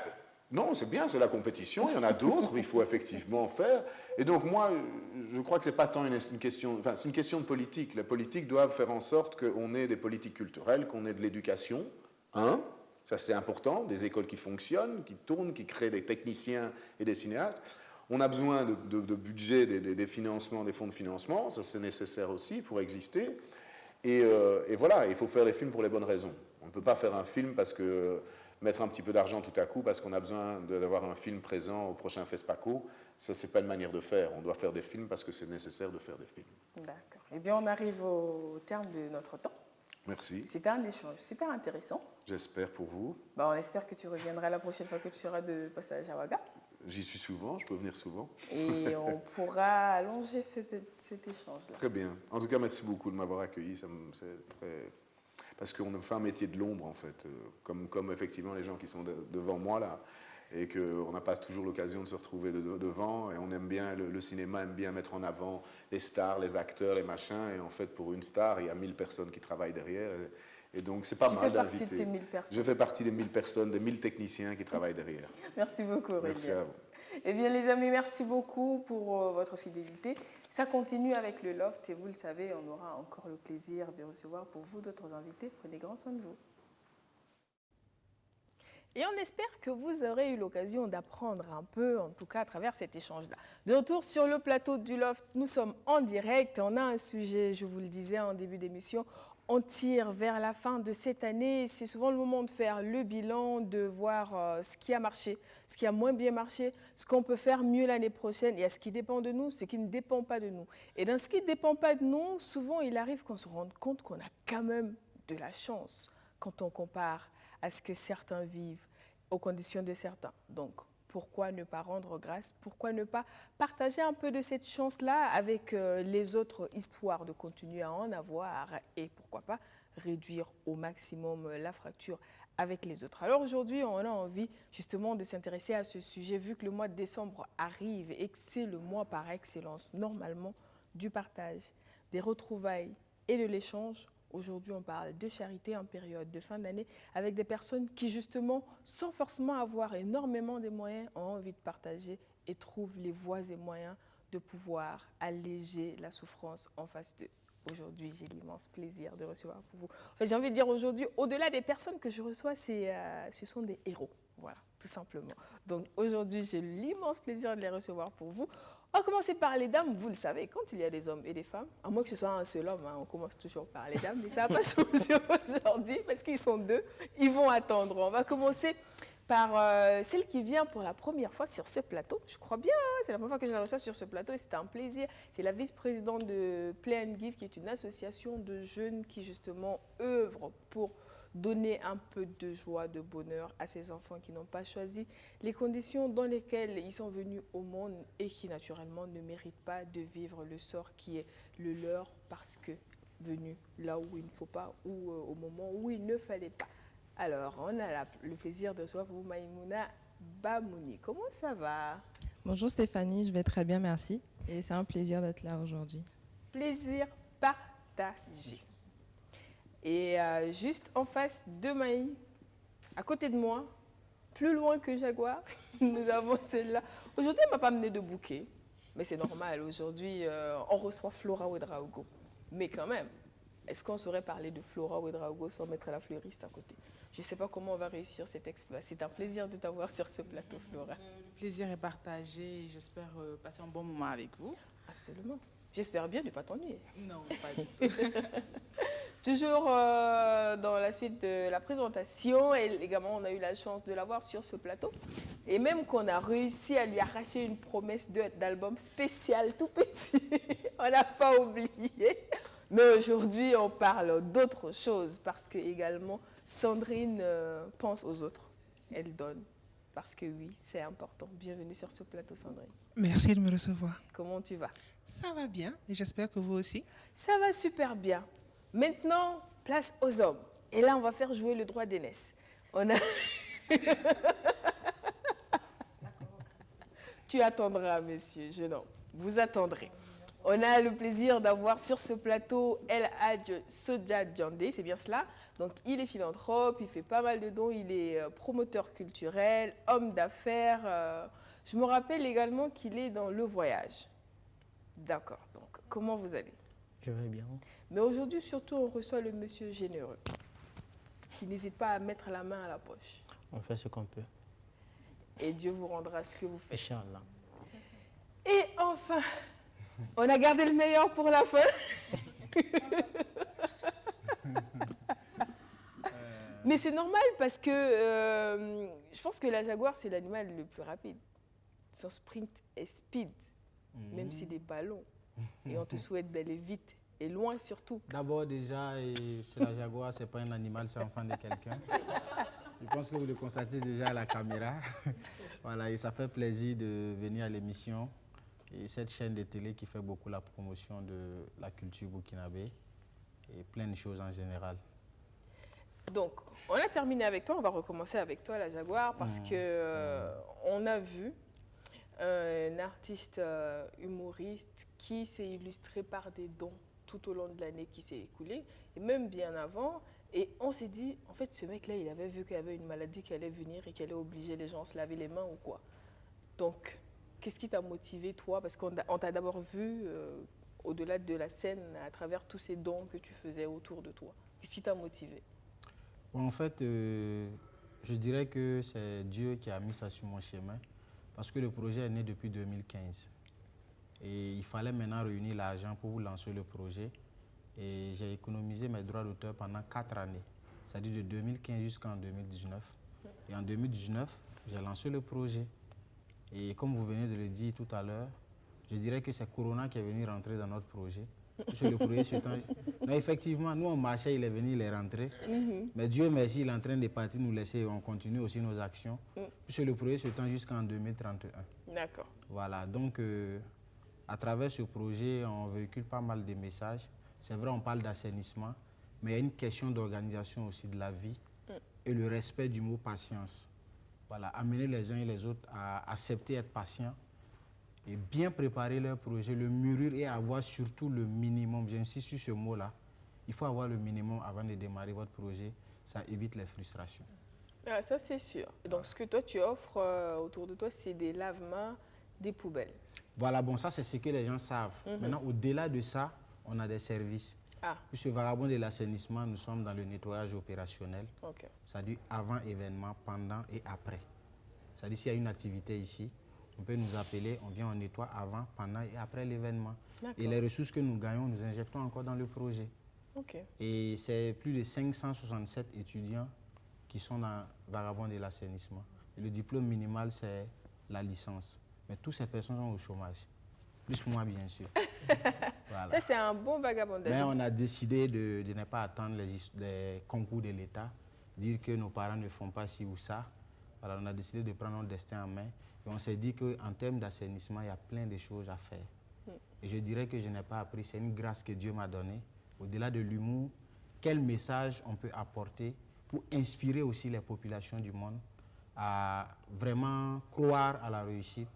non, c'est bien, c'est la compétition, il y en a d'autres, il faut effectivement faire. Et donc moi, je crois que ce n'est pas tant une question... Enfin, c'est une question de politique. Les politiques doivent faire en sorte qu'on ait des politiques culturelles, qu'on ait de l'éducation. Ça c'est important, des écoles qui fonctionnent, qui tournent, qui créent des techniciens et des cinéastes. On a besoin de budget, des financements, des fonds de financement, ça c'est nécessaire aussi pour exister. Et voilà, il faut faire les films pour les bonnes raisons. On ne peut pas faire un film parce que mettre un petit peu d'argent tout à coup parce qu'on a besoin d'avoir un film présent au prochain FESPACO, ça c'est pas une manière de faire. On doit faire des films parce que c'est nécessaire de faire des films. D'accord. Eh bien, on arrive au terme de notre temps. Merci. C'était un échange super intéressant. J'espère pour vous. On espère que tu reviendras la prochaine fois que tu seras de passage à Ouaga. J'y suis souvent, je peux venir souvent. Et on pourra allonger cet échange-là. Très bien. En tout cas, merci beaucoup de m'avoir accueilli. C'est très... Parce qu'on fait un métier de l'ombre, en fait, comme effectivement les gens qui sont devant moi, là, et qu'on n'a pas toujours l'occasion de se retrouver devant, et on aime bien, le cinéma aime bien mettre en avant les stars, les acteurs, les machins, et en fait, pour une star, il y a 1000 personnes qui travaillent derrière, et donc c'est pas mal d'inviter. Tu fais partie de ces 1000 personnes. Je fais partie des 1000 personnes, des 1000 techniciens qui travaillent derrière. Merci beaucoup, Aurélien. Merci à vous. Eh bien, les amis, merci beaucoup pour votre fidélité. Ça continue avec le Loft et vous le savez, on aura encore le plaisir de recevoir pour vous d'autres invités. Prenez grand soin de vous. Et on espère que vous aurez eu l'occasion d'apprendre un peu, en tout cas à travers cet échange-là. De retour sur le plateau du Loft, nous sommes en direct. On a un sujet, je vous le disais en début d'émission, on tire vers la fin de cette année. C'est souvent le moment de faire le bilan, de voir ce qui a marché, ce qui a moins bien marché, ce qu'on peut faire mieux l'année prochaine. Et à ce qui dépend de nous, ce qui ne dépend pas de nous. Et dans ce qui ne dépend pas de nous, souvent il arrive qu'on se rende compte qu'on a quand même de la chance quand on compare à ce que certains vivent, aux conditions de certains. Donc, pourquoi ne pas rendre grâce? Pourquoi ne pas partager un peu de cette chance-là avec les autres, histoire de continuer à en avoir et pourquoi pas réduire au maximum la fracture avec les autres. Alors aujourd'hui, on a envie justement de s'intéresser à ce sujet vu que le mois de décembre arrive et que c'est le mois par excellence, normalement, du partage, des retrouvailles et de l'échange. Aujourd'hui, on parle de charité en période de fin d'année avec des personnes qui, justement, sans forcément avoir énormément de moyens, ont envie de partager et trouvent les voies et moyens de pouvoir alléger la souffrance en face d'eux. Aujourd'hui, j'ai l'immense plaisir de recevoir pour vous. Enfin, j'ai envie de dire aujourd'hui, au-delà des personnes que je reçois, ce sont des héros. Voilà, tout simplement. Donc aujourd'hui, j'ai l'immense plaisir de les recevoir pour vous. On va commencer par les dames, vous le savez, quand il y a des hommes et des femmes, à moins que ce soit un seul homme, on commence toujours par les dames, mais ça n'a pas changé aujourd'hui parce qu'ils sont deux, ils vont attendre. On va commencer par celle qui vient pour la première fois sur ce plateau. Je crois bien, c'est la première fois que je la reçois sur ce plateau et c'était un plaisir. C'est la vice-présidente de Play and Give, qui est une association de jeunes qui justement œuvrent pour donner un peu de joie, de bonheur à ces enfants qui n'ont pas choisi les conditions dans lesquelles ils sont venus au monde et qui naturellement ne méritent pas de vivre le sort qui est le leur parce que venu là où il ne faut pas ou au moment où il ne fallait pas. Alors, on a le plaisir de recevoir vous, Maïmouna Bamouni. Comment ça va? Bonjour Stéphanie, je vais très bien, merci. Et c'est un plaisir d'être là aujourd'hui. Plaisir partagé. Et juste en face de Maï, à côté de moi, plus loin que Jaguar, nous avons celle-là. Aujourd'hui, elle ne m'a pas amené de bouquet, mais c'est normal. Aujourd'hui, on reçoit Flora Ouedraogo. Mais quand même, est-ce qu'on saurait parler de Flora Ouedraogo sans mettre la fleuriste à côté? Je ne sais pas comment on va réussir cet exploit. C'est un plaisir de t'avoir sur ce plateau, Flora. Le plaisir est partagé et j'espère passer un bon moment avec vous. Absolument. J'espère bien ne pas t'ennuyer. Non, pas du tout. Toujours dans la suite de la présentation, et également on a eu la chance de l'avoir sur ce plateau. Et même qu'on a réussi à lui arracher une promesse d'album spécial tout petit, on n'a pas oublié. Mais aujourd'hui, on parle d'autre chose parce que également Sandrine pense aux autres. Elle donne. Parce que oui, c'est important. Bienvenue sur ce plateau, Sandrine. Merci de me recevoir. Comment tu vas? Ça va bien et j'espère que vous aussi. Ça va super bien. Maintenant, place aux hommes. Et là, on va faire jouer le droit d'aînesse. On a... Tu attendras, messieurs, jeune homme. Vous attendrez. On a le plaisir d'avoir sur ce plateau El Hadj Soja Djandé, c'est bien cela. Donc, il est philanthrope, il fait pas mal de dons, il est promoteur culturel, homme d'affaires. Je me rappelle également qu'il est dans le voyage. D'accord. Donc, comment vous allez? Je vais bien. Mais aujourd'hui, surtout, on reçoit le monsieur généreux, qui n'hésite pas à mettre la main à la poche. On fait ce qu'on peut. Et Dieu vous rendra ce que vous faites. Inch'Allah. Et enfin, on a gardé le meilleur pour la fin. Mais c'est normal parce que je pense que la jaguar, c'est l'animal le plus rapide. Son sprint est speed, même s'il est pas long. Et on te souhaite d'aller vite et loin surtout. D'abord déjà, c'est la jaguar, c'est pas un animal, c'est l'enfant de quelqu'un. Je pense que vous le constatez déjà à la caméra. Voilà, et ça fait plaisir de venir à l'émission. Et cette chaîne de télé qui fait beaucoup la promotion de la culture burkinabé et plein de choses en général. Donc, on a terminé avec toi, on va recommencer avec toi, la jaguar, parce que on a vu un artiste humoriste qui s'est illustré par des dons tout au long de l'année qui s'est écoulée, et même bien avant. Et on s'est dit, en fait, ce mec-là, il avait vu qu'il y avait une maladie qui allait venir et qui allait obliger les gens à se laver les mains ou quoi. Donc, qu'est-ce qui t'a motivé, toi? Parce qu'on t'a d'abord vu au-delà de la scène, à travers tous ces dons que tu faisais autour de toi. Qu'est-ce qui t'a motivé? Bon, en fait, je dirais que c'est Dieu qui a mis ça sur mon chemin. Parce que le projet est né depuis 2015. Et il fallait maintenant réunir l'argent pour lancer le projet. Et j'ai économisé mes droits d'auteur pendant 4 années. C'est-à-dire de 2015 jusqu'en 2019. Et en 2019, j'ai lancé le projet. Et comme vous venez de le dire tout à l'heure, je dirais que c'est Corona qui est venu rentrer dans notre projet. Sur le projet, non, effectivement, nous on marchait, il est venu, il est rentré. Mais Dieu merci, il est en train de partir nous laisser et on continue aussi nos actions. Sur le projet, c'est jusqu'en 2031. D'accord. Voilà, donc à travers ce projet, on véhicule pas mal de messages. C'est vrai, on parle d'assainissement, mais il y a une question d'organisation aussi de la vie et le respect du mot patience. Voilà, amener les uns et les autres à accepter être patients et bien préparer leur projet, le mûrir et avoir surtout le minimum. J'insiste sur ce mot-là. Il faut avoir le minimum avant de démarrer votre projet. Ça évite les frustrations. Ah, ça, c'est sûr. Donc, ce que toi, tu offres autour de toi, c'est des lave-mains, des poubelles. Voilà, bon, ça, c'est ce que les gens savent. Maintenant, au-delà de ça, on a des services. Ah. Puisque Vagabond de l'assainissement, nous sommes dans le nettoyage opérationnel. Ok. C'est-à-dire avant événement, pendant et après. C'est-à-dire s'il y a une activité ici, on peut nous appeler, on vient, on nettoie avant, pendant et après l'événement. Et les ressources que nous gagnons, nous injectons encore dans le projet. Ok. Et c'est plus de 567 étudiants qui sont dans Vagabond de l'assainissement. Et le diplôme minimal, c'est la licence. Mais toutes ces personnes sont au chômage. Plus moi, bien sûr. Voilà. Ça, c'est un bon vagabondage. Mais on a décidé de ne pas attendre les concours de l'État, dire que nos parents ne font pas ci ou ça. Alors, on a décidé de prendre notre destin en main. Et on s'est dit qu'en termes d'assainissement, il y a plein de choses à faire. Et je dirais que je n'ai pas appris, c'est une grâce que Dieu m'a donnée. Au-delà de l'humour, quel message on peut apporter pour inspirer aussi les populations du monde à vraiment croire à la réussite,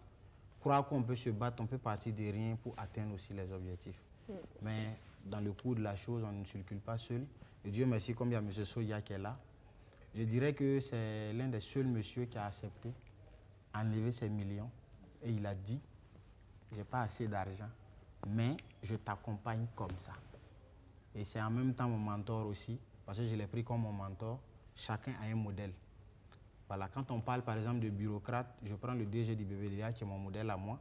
croire qu'on peut se battre, on peut partir de rien pour atteindre aussi les objectifs. Mais dans le cours de la chose, on ne circule pas seul. Et Dieu merci, comme il y a M. Soya qui est là, je dirais que c'est l'un des seuls monsieur qui a accepté enlever ses millions. Et il a dit, j'ai pas assez d'argent, mais je t'accompagne comme ça. Et c'est en même temps mon mentor aussi, parce que je l'ai pris comme mon mentor. Chacun a un modèle. Voilà, quand on parle par exemple de bureaucrate, je prends le DG du BBDA qui est mon modèle à moi.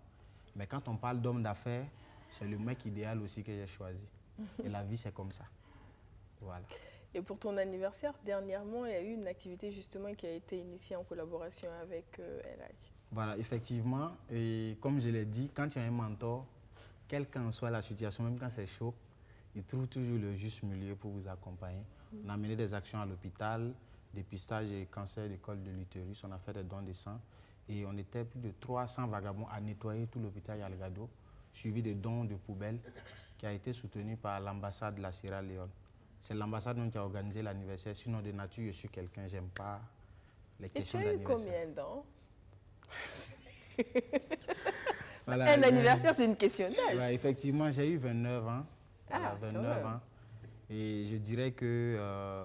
Mais quand on parle d'homme d'affaires, c'est le mec idéal aussi que j'ai choisi. Et la vie, c'est comme ça. Voilà. Et pour ton anniversaire, dernièrement, il y a eu une activité justement qui a été initiée en collaboration avec LH. Voilà, effectivement. Et comme je l'ai dit, quand il y a un mentor, quelle qu'en soit la situation, même quand c'est chaud, il trouve toujours le juste milieu pour vous accompagner. On a mené des actions à l'hôpital, dépistage et cancer du col de l'utérus, on a fait des dons de sang. Et on était plus de 300 vagabonds à nettoyer tout l'hôpital Yalgado, suivi de dons de poubelles, qui a été soutenu par l'ambassade de la Sierra Leone. C'est l'ambassade qui a organisé l'anniversaire. Sinon, de nature, je suis quelqu'un, j'aime pas les questions d'anniversaire. Et tu as eu combien d'ans? Voilà, un anniversaire, c'est une question d'âge. Ouais, effectivement, j'ai eu 29 ans. Ah, voilà, 29 ans. Et je dirais que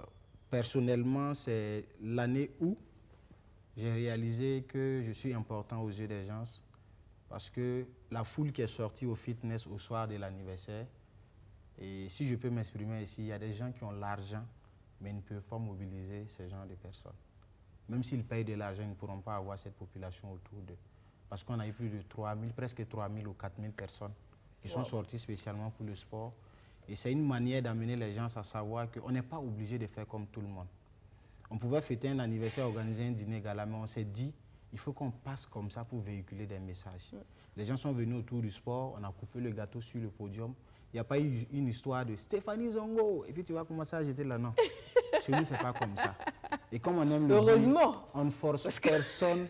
personnellement, c'est l'année où j'ai réalisé que je suis important aux yeux des gens. Parce que la foule qui est sortie au fitness au soir de l'anniversaire, et si je peux m'exprimer ici, il y a des gens qui ont l'argent, mais ils ne peuvent pas mobiliser ce genre de personnes. Même s'ils payent de l'argent, ils ne pourront pas avoir cette population autour d'eux. Parce qu'on a eu plus de 3000, presque 3000 ou 4000 personnes qui sont sorties spécialement pour le sport. Et c'est une manière d'amener les gens à savoir qu'on n'est pas obligé de faire comme tout le monde. On pouvait fêter un anniversaire, organiser un dîner gala, mais on s'est dit, il faut qu'on passe comme ça pour véhiculer des messages. Les gens sont venus autour du sport, on a coupé le gâteau sur le podium. Il n'y a pas eu une histoire de Stéphanie Zongo. Et puis tu vas commencer à jeter là, non. Chez nous, ce n'est pas comme ça. Et comme on aime le dire, on ne force personne,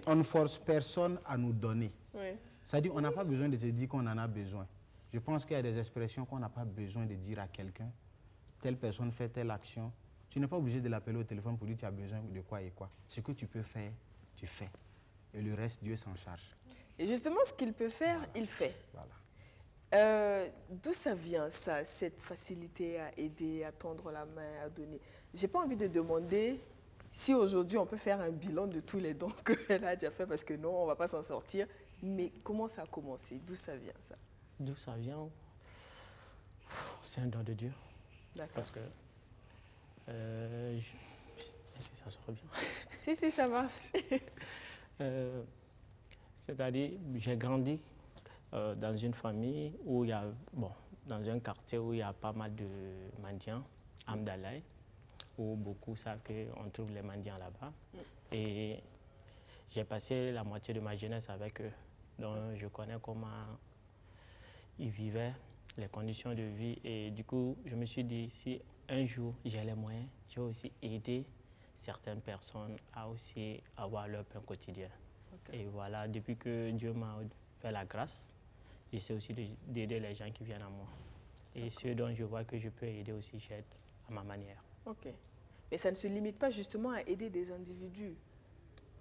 on force personne à nous donner. Oui. C'est-à-dire qu'on n'a pas besoin de te dire qu'on en a besoin. Je pense qu'il y a des expressions qu'on n'a pas besoin de dire à quelqu'un. Telle personne fait telle action. Tu n'es pas obligé de l'appeler au téléphone pour dire tu as besoin de quoi et quoi. Ce que tu peux faire, tu fais. Et le reste, Dieu s'en charge. Et justement, ce qu'il peut faire, il fait. Voilà. D'où ça vient, ça, cette facilité à aider, à tendre la main, à donner? J'ai pas envie de demander si aujourd'hui on peut faire un bilan de tous les dons qu'elle a déjà fait, parce que non, on va pas s'en sortir. Mais comment ça a commencé? D'où ça vient, ça? D'où ça vient? C'est un don de Dieu. D'accord. Parce que... est-ce que ça sort bien? Si, ça marche. C'est-à-dire, j'ai grandi dans une famille où il y a, dans un quartier où il y a pas mal de mendiants, Amdalaï, où beaucoup savent qu'on trouve les mendiants là-bas. Et j'ai passé la moitié de ma jeunesse avec eux. Donc je connais comment ils vivaient, les conditions de vie. Et du coup, je me suis dit, si un jour j'ai les moyens, je vais aussi aider certaines personnes à aussi avoir leur pain quotidien. Okay. Et voilà, depuis que Dieu m'a fait la grâce, j'essaie aussi d'aider les gens qui viennent à moi. Et ceux dont je vois que je peux aider aussi, j'aide à ma manière. Ok. Mais ça ne se limite pas justement à aider des individus.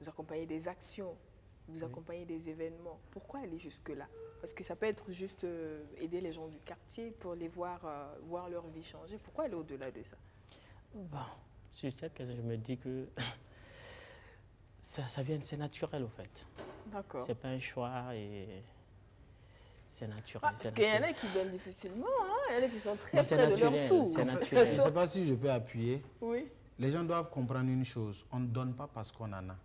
Vous accompagnez des actions, vous accompagnez des événements. Pourquoi aller jusque-là? Parce que ça peut être juste aider les gens du quartier pour les voir leur vie changer. Pourquoi aller au-delà de ça? Bon, sur cette question, je me dis que ça vient, c'est naturel au fait. D'accord. C'est pas un choix et c'est naturel. Ah, parce qu'il y en a qui donnent difficilement, hein? Il y en a qui sont très près de leurs sous. C'est naturel. Je ne sais pas si je peux appuyer. Oui. Les gens doivent comprendre une chose, on ne donne pas parce qu'on en a.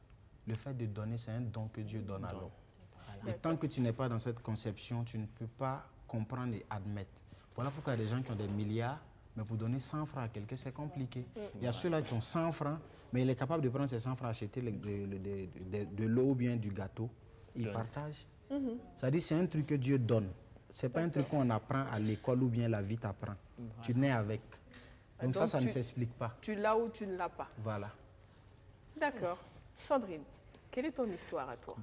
Le fait de donner, c'est un don que Dieu donne à l'homme. Voilà. Et tant que tu n'es pas dans cette conception, tu ne peux pas comprendre et admettre. Voilà pourquoi il y a des gens qui ont des milliards, mais pour donner 100 francs à quelqu'un, c'est compliqué. Il y a ceux-là qui ont 100 francs, mais il est capable de prendre ces 100 francs, acheter de l'eau ou bien du gâteau. Il partage. C'est-à-dire c'est un truc que Dieu donne. Ce n'est pas un truc qu'on apprend à l'école ou bien la vie t'apprend. Tu nais avec. Donc ça ne s'explique pas. Tu l'as ou tu ne l'as pas. Voilà. D'accord. Sandrine, quelle est ton histoire à toi?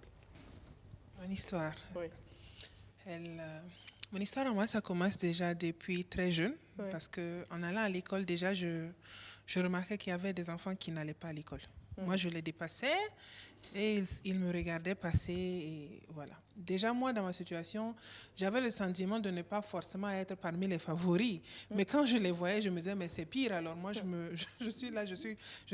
Mon histoire? Oui. Mon histoire à moi, ça commence déjà depuis très jeune, Ouais. parce qu'en allant à l'école, déjà, je remarquais qu'il y avait des enfants qui n'allaient pas à l'école. Moi, je les dépassais et ils me regardaient passer et voilà. Déjà, moi, dans ma situation, j'avais le sentiment de ne pas forcément être parmi les favoris. Mais quand je les voyais, je me disais, mais c'est pire. Alors moi, je suis là, je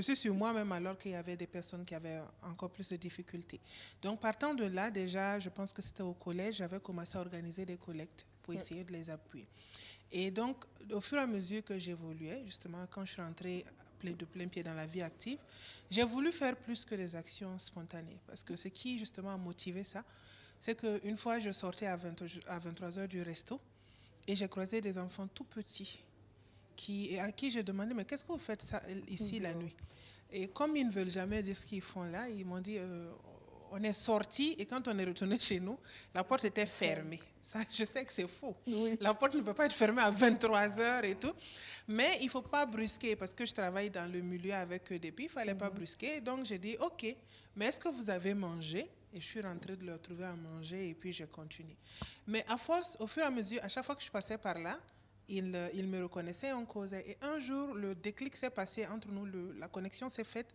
suis sur moi-même alors qu'il y avait des personnes qui avaient encore plus de difficultés. Donc, partant de là, déjà, je pense que c'était au collège, j'avais commencé à organiser des collectes pour essayer de les appuyer. Et donc, au fur et à mesure que j'évoluais, justement, quand je suis rentrée de plein pied dans la vie active, j'ai voulu faire plus que des actions spontanées. Parce que ce qui, justement, a motivé ça, c'est qu'une fois, je sortais à 23 heures du resto et j'ai croisé des enfants tout petits à qui j'ai demandé, mais qu'est-ce que vous faites ça, ici la nuit? Et comme ils ne veulent jamais dire ce qu'ils font là, ils m'ont dit, on est sorti et quand on est retourné chez nous, la porte était fermée. Ça, je sais que c'est faux. Oui. La porte ne peut pas être fermée à 23 heures et tout. Mais il ne faut pas brusquer parce que je travaille dans le milieu avec eux depuis. Il ne fallait pas brusquer. Donc, j'ai dit, OK, mais est-ce que vous avez mangé? Et je suis rentrée de leur trouver à manger et puis j'ai continué. Mais à force, au fur et à mesure, à chaque fois que je passais par là, ils me reconnaissaient, on causait. Et un jour, le déclic s'est passé entre nous, la connexion s'est faite.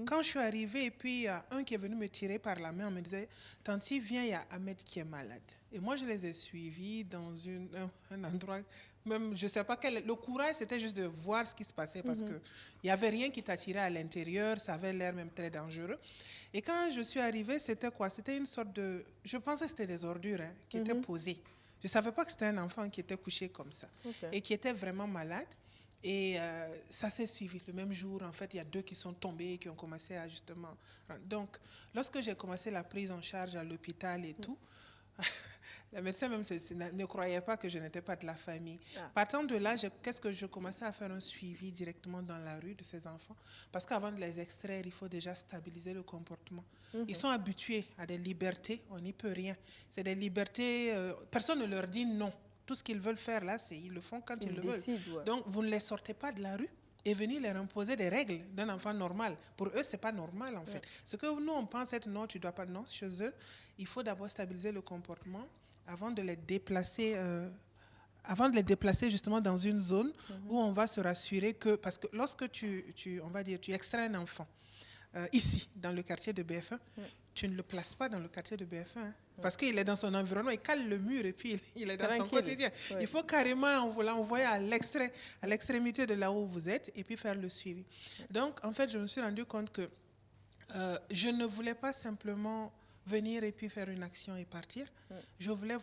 Quand je suis arrivée, et puis il y a un qui est venu me tirer par la main, on me disait, Tanti, viens, il y a Ahmed qui est malade. Et moi, je les ai suivis dans un endroit, même, je ne sais pas quel. Le courage, c'était juste de voir ce qui se passait parce qu'il n'y avait rien qui t'attirait à l'intérieur, ça avait l'air même très dangereux. Et quand je suis arrivée, c'était quoi? C'était une sorte de. Je pensais que c'était des ordures qui étaient posées. Je ne savais pas que c'était un enfant qui était couché comme ça et qui était vraiment malade. Et ça s'est suivi. Le même jour, en fait, il y a 2 qui sont tombés et qui ont commencé à justement... Donc, lorsque j'ai commencé la prise en charge à l'hôpital et tout, la médecin même ne croyait pas que je n'étais pas de la famille. Partant de là, qu'est-ce que je commençais à faire un suivi directement dans la rue de ces enfants. Parce qu'avant de les extraire, il faut déjà stabiliser le comportement. Ils sont habitués à des libertés, on n'y peut rien. C'est des libertés, personne ne leur dit non. Tout ce qu'ils veulent faire là, ils le font quand ils le veulent. Ouais. Donc, vous ne les sortez pas de la rue et venir leur imposer des règles d'un enfant normal. Pour eux, ce n'est pas normal, en fait. Ce que nous, on pense être non, tu ne dois pas, non, chez eux, il faut d'abord stabiliser le comportement avant de les déplacer justement dans une zone où on va se rassurer que... Parce que lorsque tu extrais un enfant ici, dans le quartier de BF1, tu ne le places pas dans le quartier de BF1, parce qu'il est dans son environnement, il cale le mur et puis il est dans son quotidien. Ouais. Il faut carrément l'envoyer à l'extrémité de là où vous êtes et puis faire le suivi. Donc, en fait, je me suis rendu compte que je ne voulais pas simplement venir et puis faire une action et partir. Je voulais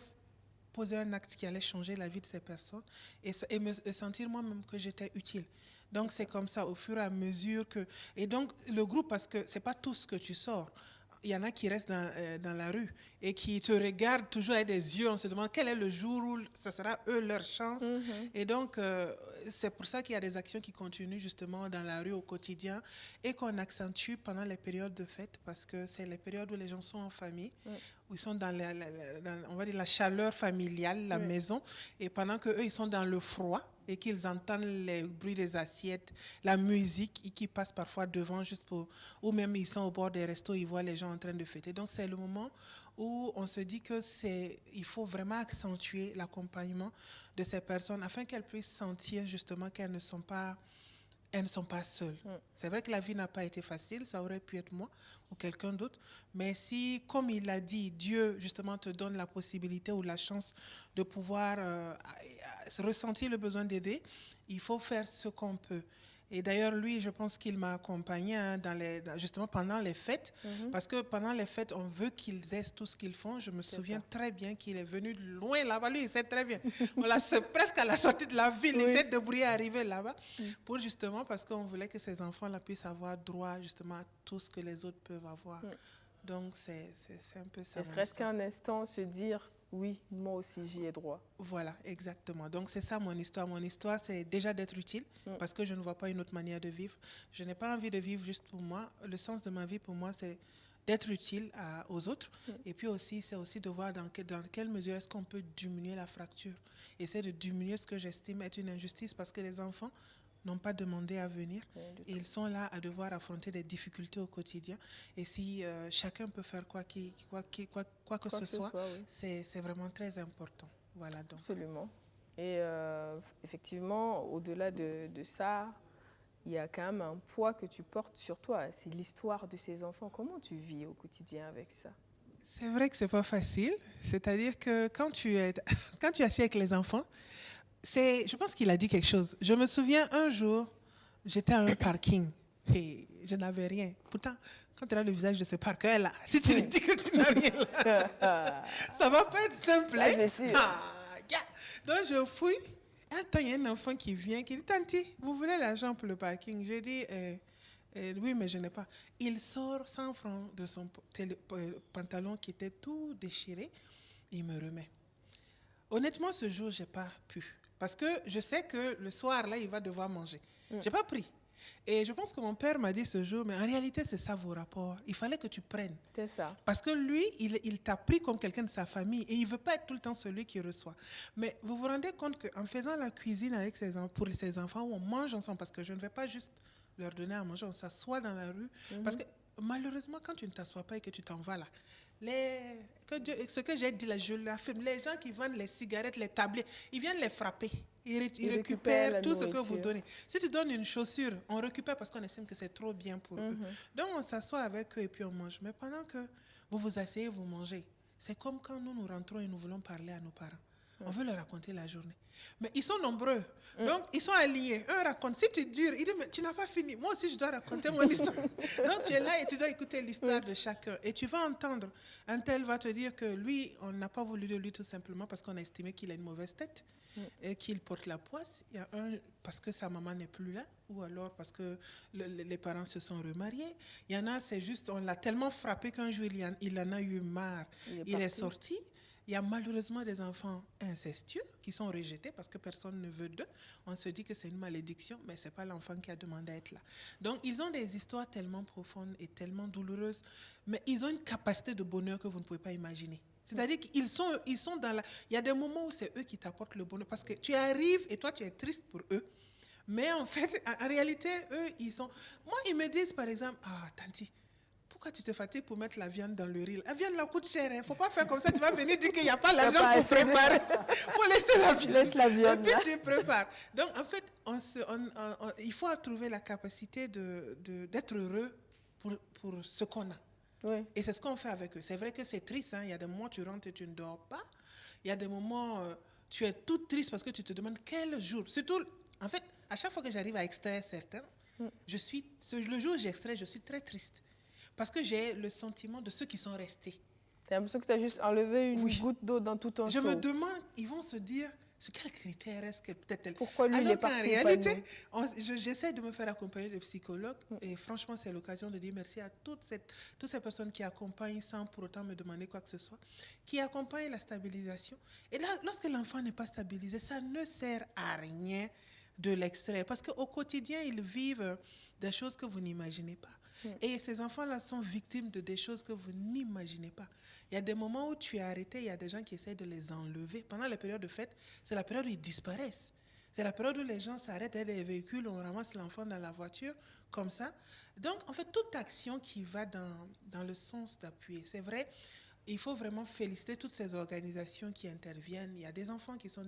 poser un acte qui allait changer la vie de ces personnes et me sentir moi-même que j'étais utile. Donc, c'est comme ça, au fur et à mesure que... Et donc, le groupe, parce que ce n'est pas tout ce que tu sors. Il y en a qui restent dans la rue et qui te regardent toujours avec des yeux. On se demande quel est le jour où ça sera eux leur chance. Et donc, c'est pour ça qu'il y a des actions qui continuent justement dans la rue au quotidien et qu'on accentue pendant les périodes de fête parce que c'est les périodes où les gens sont en famille, où ils sont dans on va dire la chaleur familiale, la maison, et pendant qu'eux, ils sont dans le froid et qu'ils entendent les bruits des assiettes, la musique, et qui passent parfois devant juste pour... Ou même ils sont au bord des restos, ils voient les gens en train de fêter. Donc c'est le moment où on se dit qu'il faut vraiment accentuer l'accompagnement de ces personnes afin qu'elles puissent sentir justement qu'elles ne sont pas seules. C'est vrai que la vie n'a pas été facile, ça aurait pu être moi ou quelqu'un d'autre, mais si, comme il l'a dit, Dieu justement te donne la possibilité ou la chance de pouvoir ressentir le besoin d'aider, il faut faire ce qu'on peut. Et d'ailleurs, lui, je pense qu'il m'a accompagné justement pendant les fêtes, parce que pendant les fêtes, on veut qu'ils aient tout ce qu'ils font. Je me souviens très bien qu'il est venu de loin là-bas. Lui, il sait très bien. C'est presque à la sortie de la ville. Il s'est débrouillé à arriver là-bas, pour justement, parce qu'on voulait que ces enfants-là puissent avoir droit justement à tout ce que les autres peuvent avoir. Donc, c'est un peu ça. Ne serait-ce qu'un instant, se dire... Oui, moi aussi, j'y ai droit. Voilà, exactement. Donc, c'est ça mon histoire. Mon histoire, c'est déjà d'être utile parce que je ne vois pas une autre manière de vivre. Je n'ai pas envie de vivre juste pour moi. Le sens de ma vie, pour moi, c'est d'être utile aux autres. Et puis aussi, c'est aussi de voir dans quelle mesure est-ce qu'on peut diminuer la fracture. Essayer de diminuer ce que j'estime être une injustice parce que les enfants n'ont pas demandé à venir. Et ils sont là à devoir affronter des difficultés au quotidien. Et si chacun peut faire quoi que ce soit, c'est vraiment très important. Voilà donc. Absolument. Et effectivement, au-delà de ça, il y a quand même un poids que tu portes sur toi. C'est l'histoire de ces enfants. Comment tu vis au quotidien avec ça? C'est vrai que c'est pas facile. C'est-à-dire que quand tu es assis avec les enfants, je pense qu'il a dit quelque chose. Je me souviens un jour, j'étais à un parking et je n'avais rien. Pourtant, quand tu as le visage de ce parqueur-là, si tu lui dis que tu n'as rien là, ça va pas être simple. Ça, c'est sûr. Donc je fouille. Attends, il y a un enfant qui vient, qui dit, Tanti, vous voulez l'argent pour le parking? J'ai dit, oui, mais je n'ai pas. Il sort 100 francs de son pantalon qui était tout déchiré. Il me remet. Honnêtement, ce jour, je n'ai pas pu. Parce que je sais que le soir, là, il va devoir manger. Je n'ai pas pris. Et je pense que mon père m'a dit ce jour, mais en réalité, c'est ça vos rapports. Il fallait que tu prennes. C'est ça. Parce que lui, il t'a pris comme quelqu'un de sa famille et il ne veut pas être tout le temps celui qui reçoit. Mais vous vous rendez compte qu'en faisant la cuisine avec pour ses enfants, où on mange ensemble, parce que je ne vais pas juste leur donner à manger, on s'assoit dans la rue. Parce que malheureusement, quand tu ne t'assois pas et que tu t'en vas là, ce que j'ai dit là, je l'affirme, les gens qui vendent les cigarettes, les tablets, ils viennent les frapper. Ils récupèrent tout ce que vous donnez. Si tu donnes une chaussure, on récupère parce qu'on estime que c'est trop bien pour eux. Donc on s'assoit avec eux et puis on mange. Mais pendant que vous vous asseyez, vous mangez, c'est comme quand nous rentrons et nous voulons parler à nos parents. On veut leur raconter la journée. Mais ils sont nombreux. Donc, ils sont alignés. Eux racontent. Si tu dures, ils disent, mais tu n'as pas fini. Moi aussi, je dois raconter mon histoire. Donc, tu es là et tu dois écouter l'histoire de chacun. Et tu vas entendre. Un tel va te dire que lui, on n'a pas voulu de lui tout simplement parce qu'on a estimé qu'il a une mauvaise tête et qu'il porte la poisse. Il y a un parce que sa maman n'est plus là ou alors parce que les parents se sont remariés. Il y en a, c'est juste, on l'a tellement frappé qu'un jour, il en a eu marre. Il est sorti. Il y a malheureusement des enfants incestueux qui sont rejetés parce que personne ne veut d'eux. On se dit que c'est une malédiction, mais ce n'est pas l'enfant qui a demandé à être là. Donc, ils ont des histoires tellement profondes et tellement douloureuses, mais ils ont une capacité de bonheur que vous ne pouvez pas imaginer. C'est-à-dire qu'ils sont dans la... Il y a des moments où c'est eux qui t'apportent le bonheur parce que tu arrives et toi, tu es triste pour eux. Mais en fait, en réalité, eux, ils sont... Moi, ils me disent, par exemple, « Ah, Tanti, pourquoi tu te fatigues pour mettre la viande dans le riz? La viande, la coûte cher. Il ne faut pas faire comme ça. Tu vas venir dire qu'il n'y a pas l'argent pour préparer. Il faut laisser la viande. Laisse la viande. Et puis tu prépares. Donc, en fait, il faut trouver la capacité d'être heureux pour ce qu'on a. Oui. Et c'est ce qu'on fait avec eux. C'est vrai que c'est triste. Hein? Il y a des moments où tu rentres et tu ne dors pas. Il y a des moments où tu es toute triste parce que tu te demandes quel jour. Surtout, en fait, à chaque fois que j'arrive à extraire certains, le jour où j'extrais, je suis très triste. Parce que j'ai le sentiment de ceux qui sont restés. C'est l'impression que tu as juste enlevé une goutte d'eau dans tout ton seau. Je me demande, ils vont se dire, sur quel critère est-ce que peut-être elle... Pourquoi lui, il est parti? En réalité, j'essaie de me faire accompagner de psychologues et franchement, c'est l'occasion de dire merci à toutes ces personnes qui accompagnent sans pour autant me demander quoi que ce soit, qui accompagnent la stabilisation. Et là, lorsque l'enfant n'est pas stabilisé, ça ne sert à rien de l'extraire parce qu'au quotidien, ils vivent des choses que vous n'imaginez pas. Et ces enfants-là sont victimes de des choses que vous n'imaginez pas. Il y a des moments où tu es arrêté, il y a des gens qui essayent de les enlever. Pendant les périodes de fête, c'est la période où ils disparaissent. C'est la période où les gens s'arrêtent avec des véhicules, on ramasse l'enfant dans la voiture, comme ça. Donc, en fait, toute action qui va dans le sens d'appuyer, c'est vrai, il faut vraiment féliciter toutes ces organisations qui interviennent. Il y a des enfants qui sont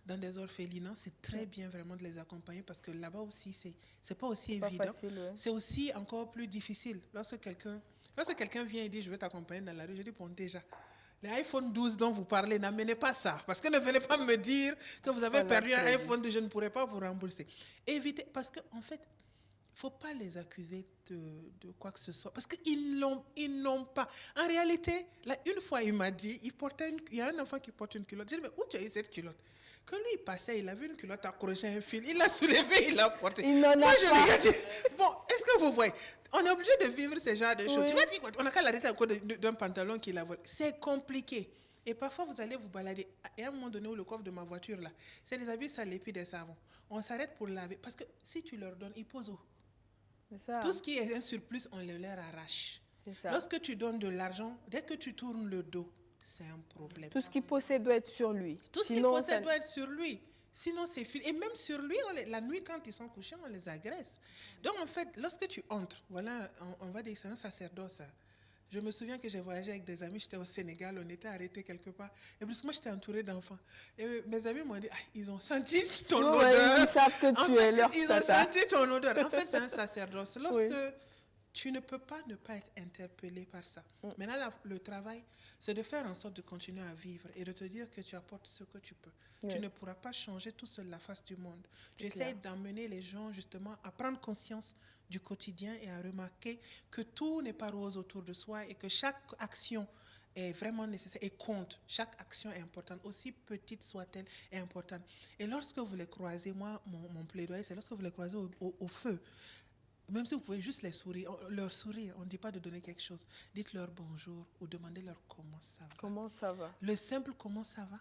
dans des orphelinats. C'est très bien vraiment de les accompagner parce que là-bas aussi, c'est pas aussi évident. Facile, ouais. C'est aussi encore plus difficile. Lorsque quelqu'un vient et dit « je veux t'accompagner dans la rue », je dis « bon, déjà, les iPhone 12 dont vous parlez, n'amenez pas ça. Parce que ne venez pas me dire que vous avez perdu un iPhone 12, je ne pourrai pas vous rembourser. » Évitez, parce qu'en fait, il ne faut pas les accuser de quoi que ce soit. Parce qu'ils n'ont pas. En réalité, là, une fois, il m'a dit, il y a un enfant qui porte une culotte. J'ai dit, mais où tu as eu cette culotte? Quand lui, il passait, il a vu une culotte accrochée à un fil. Il l'a soulevée, il l'a portée. Il n'en a Moi, pas. je regardais. Bon, est-ce que vous voyez? On est obligé de vivre ce genre de choses. Oui. Tu vas dire, on n'a qu'à l'arrêter à cause d'un pantalon qu'il a volé. C'est compliqué. Et parfois, vous allez vous balader. Et à un moment donné, où le coffre de ma voiture, là, c'est des habits sales et puis des savons. On s'arrête pour laver. Parce que si tu leur donnes, ils posent où? Ça. Tout ce qui est un surplus, on le leur arrache. Ça. Lorsque tu donnes de l'argent, dès que tu tournes le dos, c'est un problème. Tout ce qu'il possède doit être sur lui. Tout ce qu'il possède doit être sur lui. Sinon, c'est fini. Et même sur lui, la nuit, quand ils sont couchés, on les agresse. Donc, en fait, lorsque tu entres, voilà, on va dire que c'est un sacerdoce. Je me souviens que j'ai voyagé avec des amis, j'étais au Sénégal, on était arrêtés quelque part. Et brusquement, j'étais entourée d'enfants. Et mes amis m'ont dit, ah, ils ont senti ton Ouais, odeur. ils savent que tu es leur Ils ont tata. senti ton odeur. En fait, c'est un sacerdoce. Lorsque Oui. tu ne peux pas ne pas être interpellé par ça. Maintenant, le travail, c'est de faire en sorte de continuer à vivre et de te dire que tu apportes ce que tu peux. Oui. Tu ne pourras pas changer tout seul la face du monde. Tu C'est clair. essaies d'amener les gens justement à prendre conscience du quotidien et à remarquer que tout n'est pas rose autour de soi et que chaque action est vraiment nécessaire et compte. Chaque action est importante, aussi petite soit-elle, est importante. Et lorsque vous les croisez, moi, mon plaidoyer, c'est lorsque vous les croisez au feu, même si vous pouvez juste leur sourire, on ne dit pas de donner quelque chose. Dites-leur bonjour ou demandez-leur comment ça va. Comment ça va? Le simple comment ça va,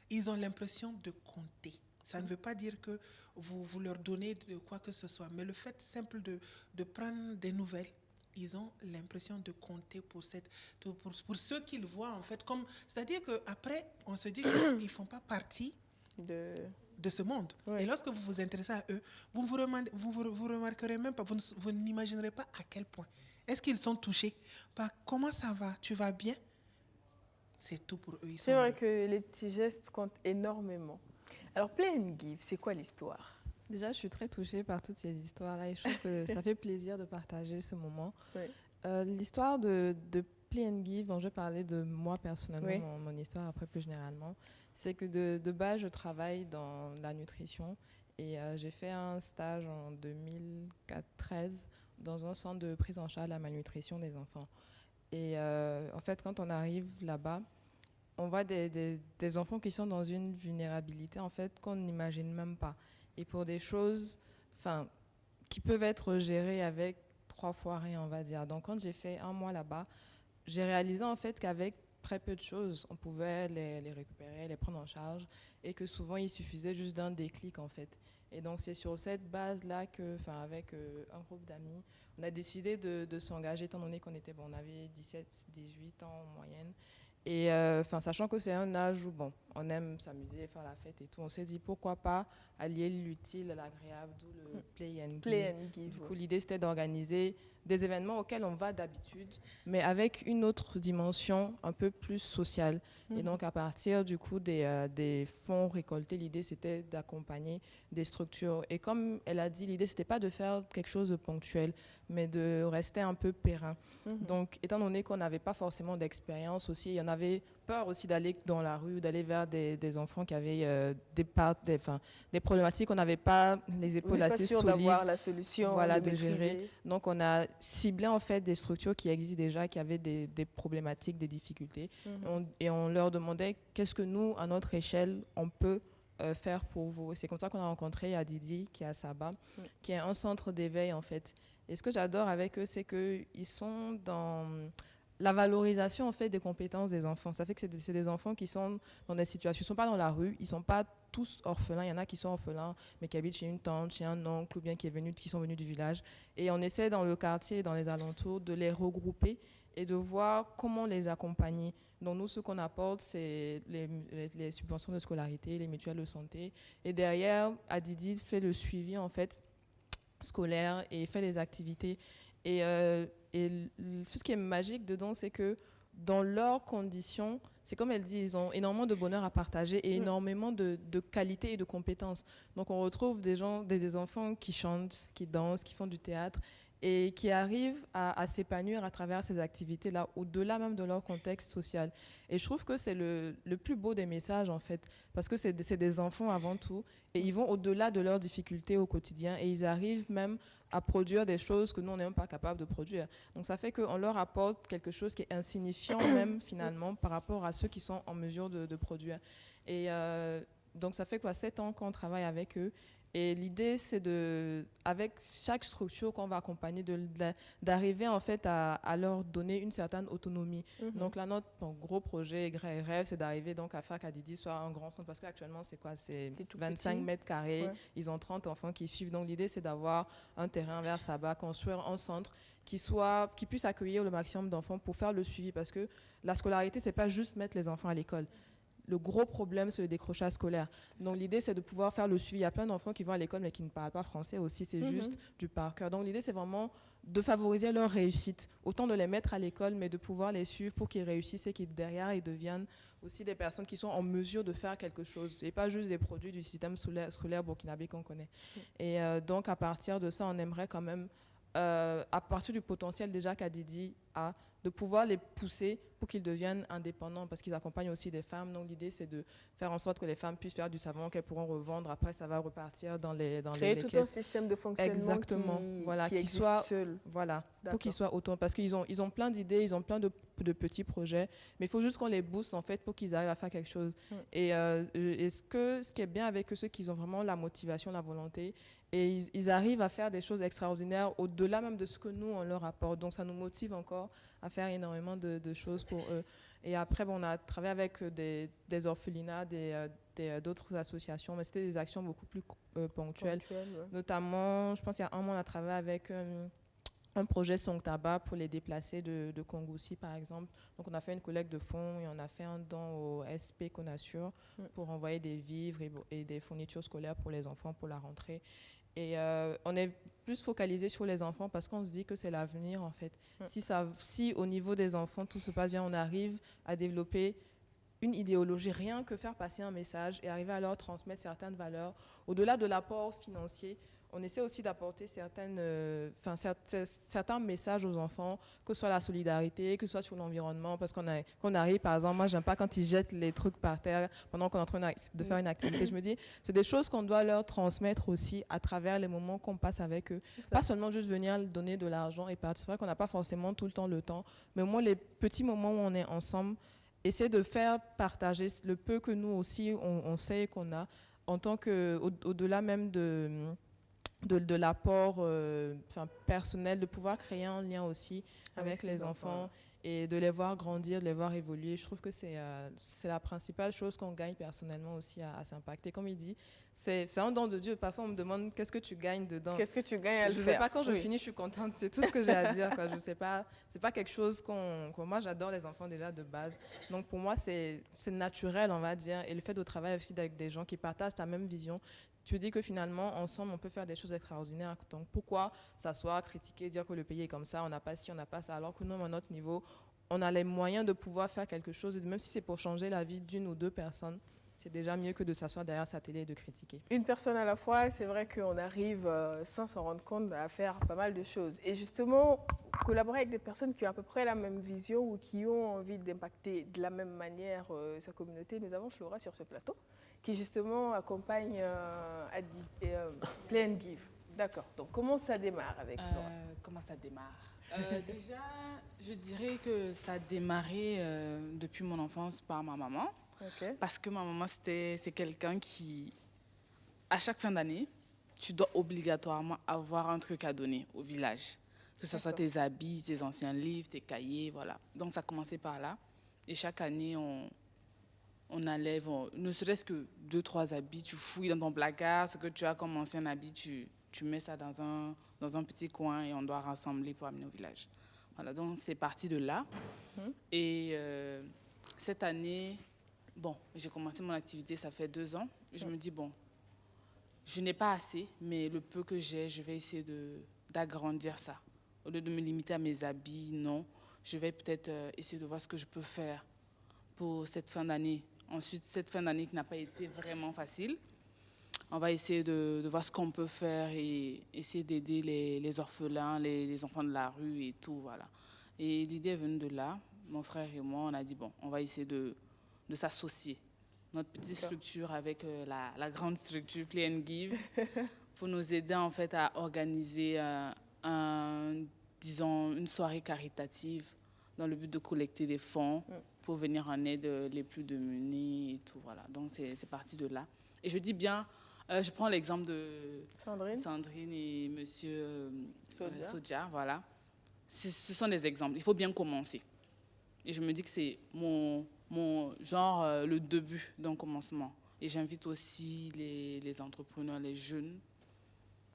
ils ont l'impression de compter. Ça ne veut pas dire que vous leur donnez de quoi que ce soit, mais le fait simple de prendre des nouvelles, ils ont l'impression de compter pour ceux qu'ils voient en fait. C'est-à-dire qu'après, on se dit qu'ils ne font pas partie de ce monde. Ouais. Et lorsque vous vous intéressez à eux, vous remarquerez même pas, vous n'imaginerez pas à quel point. Est-ce qu'ils sont touchés par comment ça va, tu vas bien? C'est tout pour eux. C'est vrai que les petits gestes comptent énormément. Alors, Play and Give, c'est quoi l'histoire? Déjà, je suis très touchée par toutes ces histoires-là et je trouve que ça fait plaisir de partager ce moment. Oui. L'histoire de Play and Give, dont je vais parler de moi personnellement, Oui. mon histoire après plus généralement, c'est que de base, je travaille dans la nutrition et j'ai fait un stage en 2013 dans un centre de prise en charge de la malnutrition des enfants. Et en fait, quand on arrive là-bas, on voit des enfants qui sont dans une vulnérabilité en fait qu'on n'imagine même pas. Et pour des choses qui peuvent être gérées avec 3 fois rien, on va dire. Donc quand j'ai fait 1 mois là-bas, j'ai réalisé en fait qu'avec très peu de choses, on pouvait les récupérer, les prendre en charge et que souvent il suffisait juste d'un déclic en fait. Et donc c'est sur cette base-là que, avec un groupe d'amis, on a décidé de s'engager étant donné qu'on était, on avait 17, 18 ans en moyenne. Et sachant que c'est un âge où on aime s'amuser, faire la fête et tout, on s'est dit pourquoi pas allier l'utile à l'agréable, d'où le Play and Give. Play and Give. Du coup, l'idée c'était d'organiser des événements auxquels on va d'habitude, mais avec une autre dimension un peu plus sociale. Et donc à partir du coup des fonds récoltés, l'idée c'était d'accompagner des structures. Et comme elle a dit, l'idée c'était pas de faire quelque chose de ponctuel, mais de rester un peu périn. Donc, étant donné qu'on n'avait pas forcément d'expérience aussi, il y en avait peur aussi d'aller dans la rue, d'aller vers des enfants qui avaient des problématiques, on n'avait pas les épaules assez solides. D'avoir la solution, de gérer. Donc, on a ciblé en fait des structures qui existent déjà, qui avaient des problématiques, des difficultés. Et on leur demandait qu'est-ce que nous, à notre échelle, on peut faire pour vous. C'est comme ça qu'on a rencontré Adidi, qui est à Saba, qui est un centre d'éveil en fait. Et ce que j'adore avec eux, c'est qu'ils sont dans la valorisation en fait des compétences des enfants. Ça fait que c'est des enfants qui sont dans des situations, ils ne sont pas dans la rue, ils ne sont pas tous orphelins. Il y en a qui sont orphelins, mais qui habitent chez une tante, chez un oncle, ou bien qui sont venus du village. Et on essaie dans le quartier, dans les alentours, de les regrouper et de voir comment les accompagner. Donc nous, ce qu'on apporte, c'est les subventions de scolarité, les mutuelles de santé. Et derrière, Adidi fait le suivi en fait scolaire et fait des activités. Et ce qui est magique dedans, c'est que dans leurs conditions, c'est comme elle dit, ils ont énormément de bonheur à partager et énormément de qualité et de compétences. Donc on retrouve des enfants qui chantent, qui dansent, qui font du théâtre et qui arrivent à s'épanouir à travers ces activités-là, au-delà même de leur contexte social. Et je trouve que c'est le plus beau des messages, en fait, parce que c'est des enfants avant tout, et ils vont au-delà de leurs difficultés au quotidien, et ils arrivent même à produire des choses que nous, on n'est même pas capable de produire. Donc ça fait qu'on leur apporte quelque chose qui est insignifiant même, finalement, par rapport à ceux qui sont en mesure de produire. Et donc ça fait 7 ans qu'on travaille avec eux. Et l'idée, c'est avec chaque structure qu'on va accompagner, d'arriver en fait à leur donner une certaine autonomie. Donc là, notre gros projet rêve, c'est d'arriver donc à faire qu'Adidi soit un grand centre, parce qu'actuellement, c'est 25 petit. mètres carrés, Ouais. ils ont 30 enfants qui suivent. Donc l'idée, c'est d'avoir un terrain vers Saba, construire un centre qui puisse accueillir le maximum d'enfants pour faire le suivi, parce que la scolarité, c'est pas juste mettre les enfants à l'école. le gros problème, c'est le décrochage scolaire. Donc l'idée, c'est de pouvoir faire le suivi. Il y a plein d'enfants qui vont à l'école mais qui ne parlent pas français aussi, c'est juste du par cœur. Donc l'idée, c'est vraiment de favoriser leur réussite. Autant de les mettre à l'école, mais de pouvoir les suivre pour qu'ils réussissent et qu'ils, derrière, ils deviennent aussi des personnes qui sont en mesure de faire quelque chose et pas juste des produits du système scolaire burkinabé qu'on connaît. Et donc, à partir de ça, on aimerait quand même, à partir du potentiel déjà qu'Adidi a, de pouvoir les pousser pour qu'ils deviennent indépendants parce qu'ils accompagnent aussi des femmes. Donc l'idée, c'est de faire en sorte que les femmes puissent faire du savon qu'elles pourront revendre. Après, ça va repartir dans les Créer tout un caisses. système de fonctionnement Exactement. qui existe soit seul. Voilà, D'accord. pour qu'ils soient autonomes. Parce qu'ils ont plein d'idées, ils ont plein de petits projets, mais il faut juste qu'on les booste en fait pour qu'ils arrivent à faire quelque chose. Et ce qui est bien avec eux, ceux qui ont vraiment la motivation, la volonté, et ils arrivent à faire des choses extraordinaires au-delà même de ce que nous, on leur apporte. Donc ça nous motive encore à faire énormément de choses pour eux. Et après, on a travaillé avec des orphelinats, d'autres associations, mais c'était des actions beaucoup plus ponctuelles. Notamment, je pense qu'il y a un mois, on a travaillé avec un projet Songtaba pour les déplacés de Kongoussi, par exemple. Donc, on a fait une collecte de fonds et on a fait un don au SP Conasur pour envoyer des vivres et des fournitures scolaires pour les enfants pour la rentrée. Et on est plus focalisé sur les enfants parce qu'on se dit que c'est l'avenir, en fait. Si au niveau des enfants, tout se passe bien, on arrive à développer une idéologie, rien que faire passer un message et arriver à leur transmettre certaines valeurs. Au-delà de l'apport financier, on essaie aussi d'apporter certains messages aux enfants, que ce soit la solidarité, que ce soit sur l'environnement, parce qu'on arrive, par exemple, moi, j'aime pas quand ils jettent les trucs par terre pendant qu'on est en train de faire une activité. Je me dis, c'est des choses qu'on doit leur transmettre aussi à travers les moments qu'on passe avec eux. Pas seulement juste venir donner de l'argent et partir. C'est vrai qu'on n'a pas forcément tout le temps le temps, mais au moins les petits moments où on est ensemble, essayer de faire partager le peu que nous aussi, on sait qu'on a, en tant que, au-delà même de l'apport personnel, de pouvoir créer un lien aussi avec les enfants et de les voir grandir, de les voir évoluer. Je trouve que c'est la principale chose qu'on gagne personnellement aussi à s'impacter. Comme il dit, c'est un don de Dieu. Parfois, on me demande qu'est-ce que tu gagnes dedans. Qu'est-ce que tu gagnes à le faire? Je ne sais pas, quand je finis, je suis contente. C'est tout ce que j'ai à dire. Quoi. Je sais pas, c'est pas quelque chose moi, j'adore les enfants déjà de base. Donc, pour moi, c'est naturel, on va dire. Et le fait de travailler aussi avec des gens qui partagent ta même vision, tu dis que finalement, ensemble, on peut faire des choses extraordinaires. Donc, pourquoi s'asseoir, critiquer, dire que le pays est comme ça, on n'a pas ci, on n'a pas ça, alors que nous, à notre niveau, on a les moyens de pouvoir faire quelque chose, et même si c'est pour changer la vie d'une ou deux personnes, c'est déjà mieux que de s'asseoir derrière sa télé et de critiquer. Une personne à la fois, c'est vrai qu'on arrive, sans s'en rendre compte, à faire pas mal de choses. Et justement, collaborer avec des personnes qui ont à peu près la même vision ou qui ont envie d'impacter de la même manière sa communauté. Nous avons Flora sur ce plateau, qui justement accompagne Play and Give. D'accord. Donc, comment ça démarre avec Flora? Comment ça démarre Déjà, je dirais que ça a démarré depuis mon enfance par ma maman. Okay. Parce que ma maman, c'est quelqu'un qui, à chaque fin d'année, tu dois obligatoirement avoir un truc à donner au village. Que ce soit tes habits, tes anciens livres, tes cahiers, voilà. Donc, ça a commencé par là. Et chaque année, on enlève, ne serait-ce que 2-3 habits, tu fouilles dans ton placard, ce que tu as comme ancien habit, tu mets ça dans un petit coin et on doit rassembler pour amener au village. Voilà, donc c'est parti de là. Et cette année, j'ai commencé mon activité, ça fait 2 ans. Je me dis, je n'ai pas assez, mais le peu que j'ai, je vais essayer d'agrandir ça. Au lieu de me limiter à mes habits, non. Je vais peut-être essayer de voir ce que je peux faire pour cette fin d'année. Ensuite, cette fin d'année qui n'a pas été vraiment facile, on va essayer de voir ce qu'on peut faire et essayer d'aider les orphelins, les enfants de la rue et tout, voilà. Et l'idée est venue de là. Mon frère et moi, on a dit, on va essayer de s'associer. Notre petite structure avec la grande structure Play and Give pour nous aider en fait à organiser une soirée caritative dans le but de collecter des fonds pour venir en aide les plus démunis et tout, voilà. Donc c'est parti de là. Et je dis bien, je prends l'exemple de Sandrine et Monsieur Sodia, voilà. Ce sont des exemples. Il faut bien commencer. Et je me dis que c'est mon genre le début d'un commencement. Et j'invite aussi les entrepreneurs, les jeunes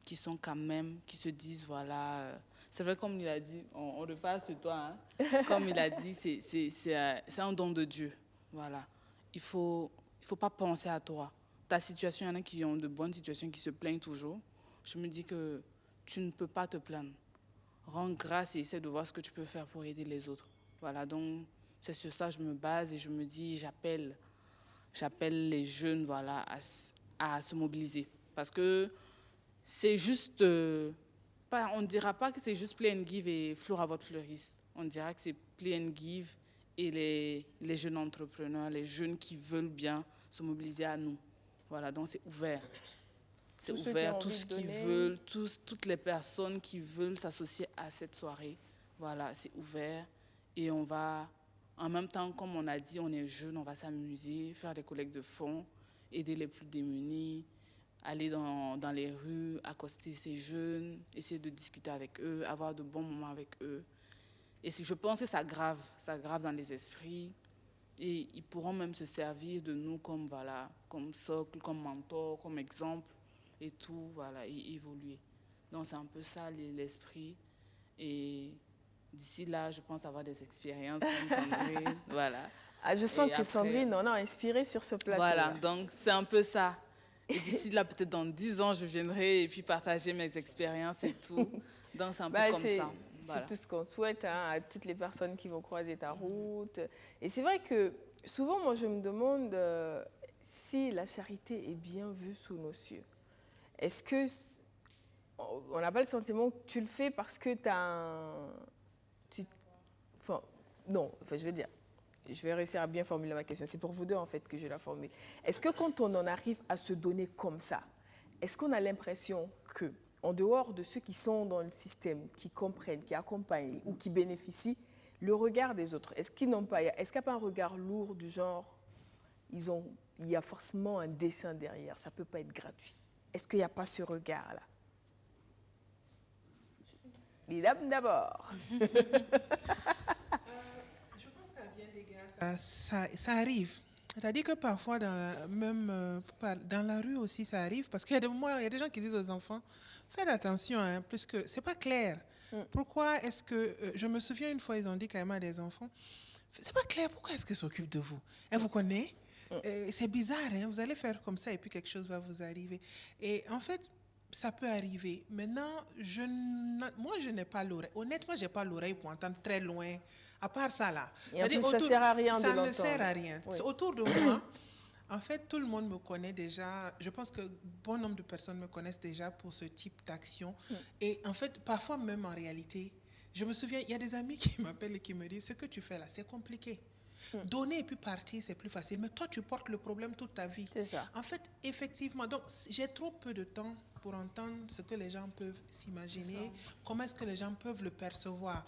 qui sont quand même, qui se disent, voilà, c'est vrai comme il a dit, on repasse sur toi, hein. Comme il a dit, c'est un don de Dieu, voilà. il faut pas penser à toi. Ta situation, il y en a qui ont de bonnes situations, qui se plaignent toujours. Je me dis que tu ne peux pas te plaindre. Rends grâce et essaie de voir ce que tu peux faire pour aider les autres. Voilà, donc c'est sur ça que je me base et je me dis, j'appelle les jeunes, voilà, à se mobiliser. Parce que c'est juste, on ne dira pas que c'est juste play and give et fleur à votre fleuriste. On dira que c'est play and give et les jeunes entrepreneurs, les jeunes qui veulent bien se mobiliser à nous. Voilà, donc c'est ouvert. C'est ouvert, tous ceux qui veulent, toutes les personnes qui veulent s'associer à cette soirée. Voilà, c'est ouvert. Et on va, en même temps, comme on a dit, on est jeunes, on va s'amuser, faire des collectes de fonds, aider les plus démunis, aller dans les rues, accoster ces jeunes, essayer de discuter avec eux, avoir de bons moments avec eux. Et je pense que ça grave dans les esprits. Et ils pourront même se servir de nous comme socle, comme mentor, comme exemple et tout, voilà, et évoluer. Donc c'est un peu ça l'esprit. Et d'ici là, je pense avoir des expériences comme Sandrine, voilà. Ah, je sens que Sandrine en a inspiré sur ce plateau. Voilà, donc c'est un peu ça. Et d'ici là, peut-être dans 10 ans, je viendrai et puis partager mes expériences et tout. Donc c'est un peu comme ça. Voilà. C'est tout ce qu'on souhaite à toutes les personnes qui vont croiser ta route. Et c'est vrai que souvent, moi, je me demande si la charité est bien vue sous nos cieux. Est-ce que on n'a pas le sentiment que tu le fais parce que tu as je vais réussir à bien formuler ma question. C'est pour vous deux, en fait, que je vais la formuler. Est-ce que quand on en arrive à se donner comme ça, est-ce qu'on a l'impression que, en dehors de ceux qui sont dans le système, qui comprennent, qui accompagnent ou qui bénéficient, le regard des autres, est-ce qu'il n'y a pas un regard lourd du genre, il y a forcément un dessein derrière, ça ne peut pas être gratuit. Est-ce qu'il n'y a pas ce regard-là? Les dames d'abord. Je pense qu'à bien des gars, ça arrive. C'est-à-dire que parfois, dans la rue aussi, ça arrive. Parce qu'il y a des moments, il y a des gens qui disent aux enfants, faites attention, hein, puisque ce n'est pas clair. Pourquoi est-ce que... je me souviens une fois, ils ont dit quand même à des enfants, c'est pas clair, pourquoi est-ce qu'ils s'occupent de vous? Elle vous connaît? C'est bizarre, hein, vous allez faire comme ça et puis quelque chose va vous arriver. Et en fait, ça peut arriver. Maintenant, moi, je n'ai pas l'oreille. Honnêtement, je n'ai pas l'oreille pour entendre très loin. À part ça, là. Et en plus, ça ne sert à rien de l'entendre. Ça ne sert à rien. Oui. Autour de moi, en fait, tout le monde me connaît déjà. Je pense que bon nombre de personnes me connaissent déjà pour ce type d'action. Et en fait, parfois même en réalité, je me souviens, il y a des amis qui m'appellent et qui me disent, ce que tu fais là, c'est compliqué. Donner et puis partir, c'est plus facile. Mais toi, tu portes le problème toute ta vie. C'est ça. En fait, effectivement, donc j'ai trop peu de temps pour entendre ce que les gens peuvent s'imaginer, comment est-ce que les gens peuvent le percevoir.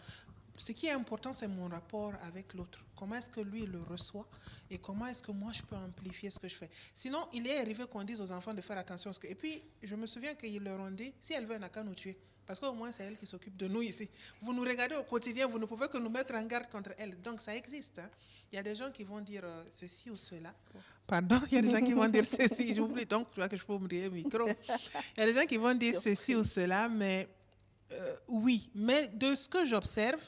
Ce qui est important, c'est mon rapport avec l'autre. Comment est-ce que lui le reçoit et comment est-ce que moi, je peux amplifier ce que je fais. Sinon, il est arrivé qu'on dise aux enfants de faire attention. Et puis, je me souviens qu'ils leur ont dit, si elle veut, elle n'a qu'à nous tuer. Parce qu'au moins, c'est elle qui s'occupe de nous ici. Vous nous regardez au quotidien, vous ne pouvez que nous mettre en garde contre elle. Donc, ça existe. Hein. Il y a des gens qui vont dire ceci ou cela. Pardon, il y a des gens qui vont dire ceci. J'oublie donc, tu vois que je peux ouvrir le micro. Il y a des gens qui vont dire ceci ou cela, mais oui. Mais de ce que j'observe,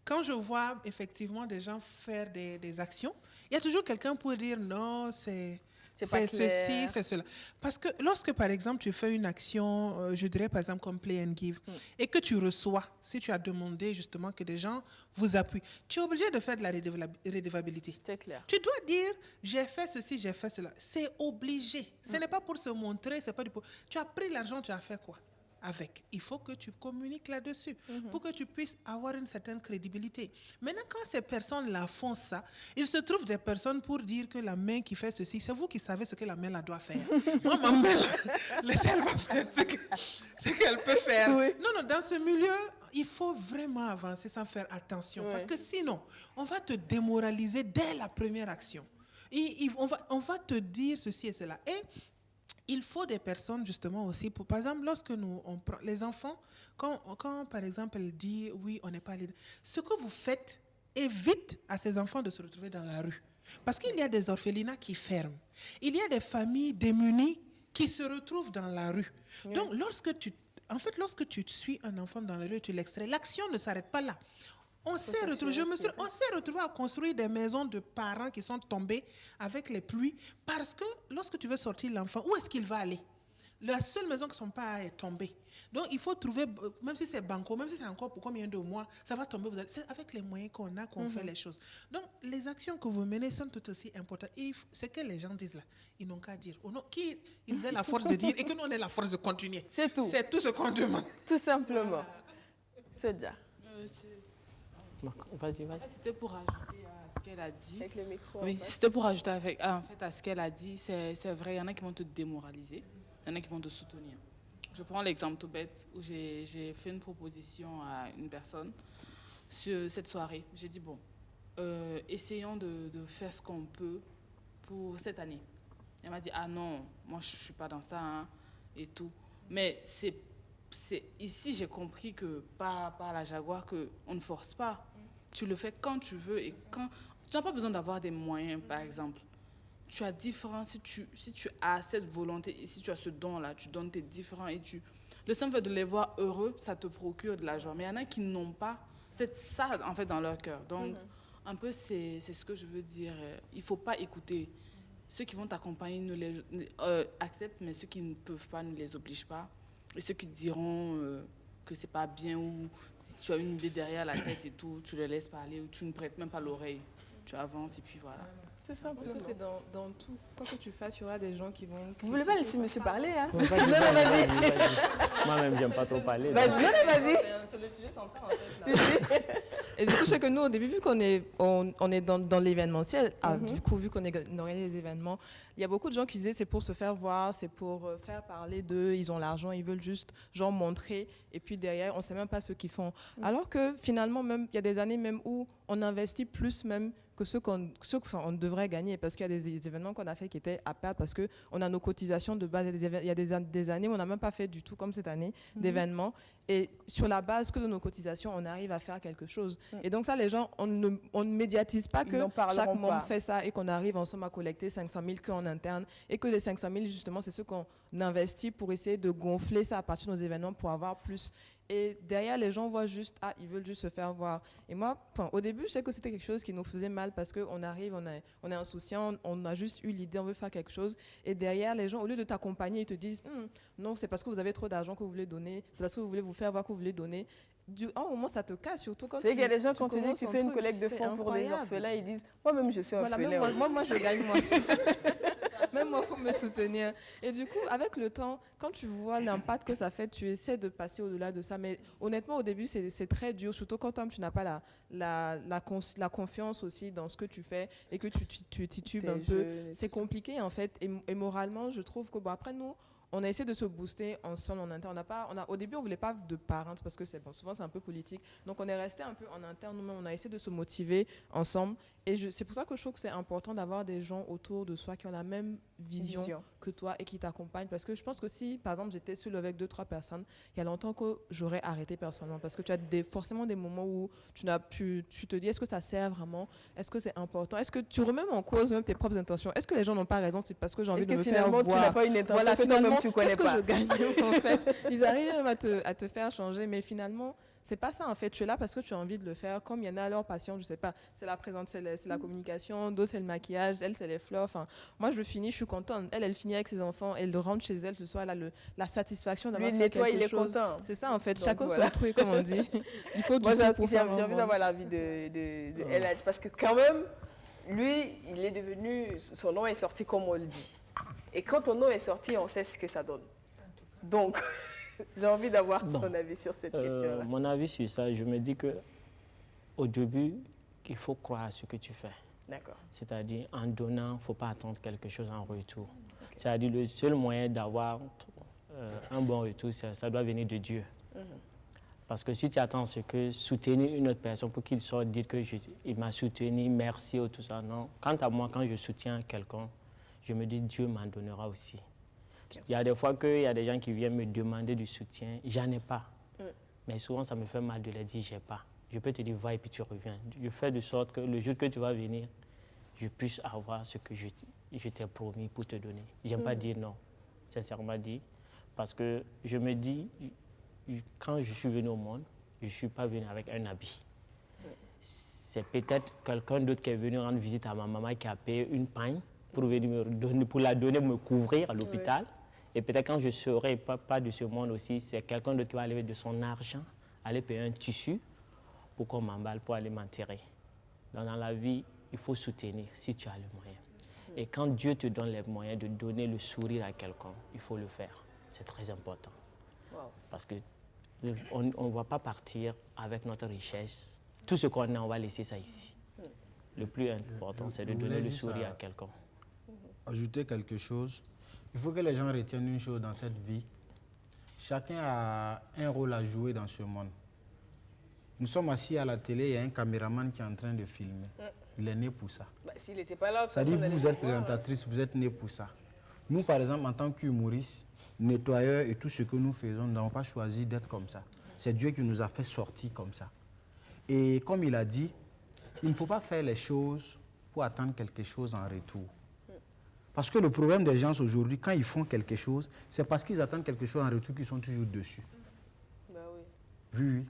quand je vois effectivement des gens faire des actions, il y a toujours quelqu'un pour dire non, c'est ceci, c'est cela. Parce que lorsque, par exemple, tu fais une action, je dirais par exemple comme Play and Give, et que tu reçois, si tu as demandé justement que des gens vous appuient, tu es obligé de faire de la redevabilité. C'est clair. Tu dois dire, j'ai fait ceci, j'ai fait cela. C'est obligé. Ce n'est pas pour se montrer, c'est pas du... Tu as pris l'argent, tu as fait quoi avec? Il faut que tu communiques là-dessus pour que tu puisses avoir une certaine crédibilité. Maintenant, quand ces personnes-là font ça, il se trouve des personnes pour dire que la main qui fait ceci, c'est vous qui savez ce que la main là doit faire. Moi, ma main, elle va faire ce qu'elle peut faire. Oui. Non, dans ce milieu, il faut vraiment avancer sans faire attention. Parce que sinon, on va te démoraliser dès la première action. On va te dire ceci et cela. Et il faut des personnes justement aussi, par exemple, lorsque on prend les enfants, quand par exemple elle dit oui, on n'est pas leader, ce que vous faites évite à ces enfants de se retrouver dans la rue. Parce qu'il y a des orphelinats qui ferment. Il y a des familles démunies qui se retrouvent dans la rue. Oui. Donc lorsque tu suis un enfant dans la rue et tu l'extrais, l'action ne s'arrête pas là. On s'est retrouvé à construire des maisons de parents qui sont tombés avec les pluies parce que lorsque tu veux sortir l'enfant, où est-ce qu'il va aller? La seule maison que son père est tombée. Donc, il faut trouver, même si c'est banco, même si c'est encore pour combien de mois, ça va tomber. C'est avec les moyens qu'on a qu'on fait les choses. Donc, les actions que vous menez sont tout aussi importantes. Et ce que les gens disent là, ils n'ont qu'à dire. Qu'ils aient la force de dire et que nous, on ait la force de continuer. C'est tout. C'est tout ce qu'on demande. Tout simplement. C'est déjà. Vas-y. C'était pour ajouter à ce qu'elle a dit. Avec le micro. Oui, c'était pour ajouter en fait, à ce qu'elle a dit. C'est vrai, il y en a qui vont te démoraliser, il y en a qui vont te soutenir. Je prends l'exemple tout bête où j'ai fait une proposition à une personne sur cette soirée. J'ai dit, bon, essayons de faire ce qu'on peut pour cette année. Elle m'a dit, ah non, moi je ne suis pas dans ça hein, et tout. Mais ici, j'ai compris que par la Jaguar, qu'on ne force pas. Tu le fais quand tu veux et quand... Tu n'as pas besoin d'avoir des moyens, par exemple. Tu as différents... Si tu as cette volonté et si tu as ce don-là, tu donnes tes différents et le simple fait de les voir heureux, ça te procure de la joie. Mais il y en a qui n'ont pas ça, en fait, dans leur cœur. Donc, un peu, c'est ce que je veux dire. Il ne faut pas écouter. Ceux qui vont t'accompagner acceptent, mais ceux qui ne peuvent pas ne les obligent pas. Et ceux qui diront que c'est pas bien ou si tu as une idée derrière la tête et tout, tu les laisses parler ou tu ne prêtes même pas l'oreille. Tu avances et puis voilà. Tout simplement. Parce que c'est dans tout. Quoi que tu fasses, il y aura des gens qui vont... Vous voulez pas laisser monsieur parler, hein? Non, vas-y. Moi-même, j'aime pas trop parler. Vas-y. C'est le sujet central, en fait. Là. Et du coup, je sais que nous, au début, vu qu'on est dans l'événementiel, du coup, vu qu'on organise des événements, il y a beaucoup de gens qui disaient c'est pour se faire voir, c'est pour faire parler d'eux, ils ont l'argent, ils veulent juste genre montrer, et puis derrière, on ne sait même pas ce qu'ils font. Alors que finalement, même il y a des années même où on investit plus même que ce qu'on devrait gagner, parce qu'il y a des événements qu'on a fait qui étaient à perdre, parce qu'on a nos cotisations de base. Il y a des années où on n'a même pas fait du tout, comme cette année, d'événements. Et sur la base que de nos cotisations, on arrive à faire quelque chose. Et donc ça, les gens, on ne médiatise pas que chaque membre fait ça et qu'on arrive ensemble à collecter 500 000 qu'en interne. Et que les 500 000, justement, c'est ce qu'on investit pour essayer de gonfler ça à partir de nos événements pour avoir plus. Et derrière, les gens voient juste, ils veulent juste se faire voir. Et moi, au début, je sais que c'était quelque chose qui nous faisait mal parce qu'on arrive, on est insouciant, on a juste eu l'idée, on veut faire quelque chose. Et derrière, les gens, au lieu de t'accompagner, ils te disent, non, c'est parce que vous avez trop d'argent que vous voulez donner, c'est parce que vous voulez vous faire voir que vous voulez donner. À un moment, ça te casse, surtout quand il y a des gens, quand tu dis que tu fais une collecte de fonds pour des orphelins, ils disent, moi-même, je suis orphelin. Moi, je gagne, moi. Même moi, il faut me soutenir. Et du coup, avec le temps, quand tu vois l'impact que ça fait, tu essaies de passer au-delà de ça. Mais honnêtement, au début, c'est très dur, surtout quand tu n'as pas la confiance aussi dans ce que tu fais et que tu titubes un peu. C'est compliqué, en fait. Et moralement, je trouve que, après, nous, on a essayé de se booster ensemble en interne. Au début, on ne voulait pas de parents parce que souvent, c'est un peu politique. Donc, on est resté un peu en interne nous-mêmes. On a essayé de se motiver ensemble. Et c'est pour ça que je trouve que c'est important d'avoir des gens autour de soi qui ont la même vision que toi et qui t'accompagnent. Parce que je pense que si, par exemple, j'étais seule avec 2-3 personnes, il y a longtemps que j'aurais arrêté personnellement. Parce que tu as forcément des moments où tu te dis, est-ce que ça sert vraiment? Est-ce que c'est important? Est-ce que tu remets en cause même tes propres intentions? Est-ce que les gens n'ont pas raison? C'est parce que j'ai envie de me faire voir. Est-ce que finalement, tu n'as pas une intention que toi-même tu connais pas? Qu'est-ce que je gagne en fait? Ils arrivent même à te faire changer, mais finalement, c'est pas ça en fait. Tu es là parce que tu as envie de le faire. Comme il y en a leur passion, je sais pas, c'est la communication, d'autres c'est le maquillage, elle c'est les fleurs. Enfin, moi je finis, je suis contente. Elle finit avec ses enfants, elle rentre chez elle ce soir, elle a la satisfaction d'avoir fait quelque chose. C'est ça en fait. Donc, chacun son truc comme on dit. Il faut du temps pour faire. J'ai envie d'avoir l'avis de LH parce que quand même, lui, il est devenu, son nom est sorti comme on le dit. Et quand ton nom est sorti, on sait ce que ça donne. Donc, j'ai envie d'avoir son avis sur cette question-là. Mon avis sur ça, je me dis qu'au début, il faut croire à ce que tu fais. D'accord. C'est-à-dire, en donnant, il ne faut pas attendre quelque chose en retour. Okay. C'est-à-dire, le seul moyen d'avoir un bon retour, ça doit venir de Dieu. Parce que si tu attends ce que soutenir une autre personne pour qu'il sorte dire qu'il m'a soutenu, merci ou tout ça, non. Quant à moi, quand je soutiens quelqu'un, je me dis Dieu m'en donnera aussi. Okay. Il y a des fois qu'il y a des gens qui viennent me demander du soutien, j'en ai pas. Mais souvent, ça me fait mal de leur dire j'ai pas. Je peux te dire va et puis tu reviens. Je fais de sorte que le jour que tu vas venir, je puisse avoir ce que je t'ai promis pour te donner. J'aime pas dire non, sincèrement dit, parce que je me dis, quand je suis venu au monde, je ne suis pas venu avec un habit. c'est peut-être quelqu'un d'autre qui est venu rendre visite à ma maman qui a payé une paille pour venir pour la donner, me couvrir à l'hôpital. Et peut-être quand je ne serai pas de ce monde aussi, c'est quelqu'un d'autre qui va aller de son argent, aller payer un tissu pour qu'on m'emballe, pour aller m'enterrer. Donc dans la vie, il faut soutenir si tu as le moyen. Et quand Dieu te donne les moyens de donner le sourire à quelqu'un, il faut le faire. C'est très important. Wow. Parce qu'on ne va pas partir avec notre richesse. Tout ce qu'on a, on va laisser ça ici. Le plus important, c'est de donner le sourire à quelqu'un. Ajouter quelque chose. Il faut que les gens retiennent une chose dans cette vie. Chacun a un rôle à jouer dans ce monde. Nous sommes assis à la télé, il y a un caméraman qui est en train de filmer. Il est né pour ça. Bah, s'il n'était pas là, Ça dit, vous êtes présentatrice, vous êtes né pour ça. Nous, par exemple, en tant qu'humoristes, nettoyeurs et tout ce que nous faisons, nous n'avons pas choisi d'être comme ça. C'est Dieu qui nous a fait sortir comme ça. Et comme il a dit, il ne faut pas faire les choses pour attendre quelque chose en retour. Parce que le problème des gens aujourd'hui, quand ils font quelque chose, c'est parce qu'ils attendent quelque chose en retour qu'ils sont toujours dessus. Bah oui. Oui.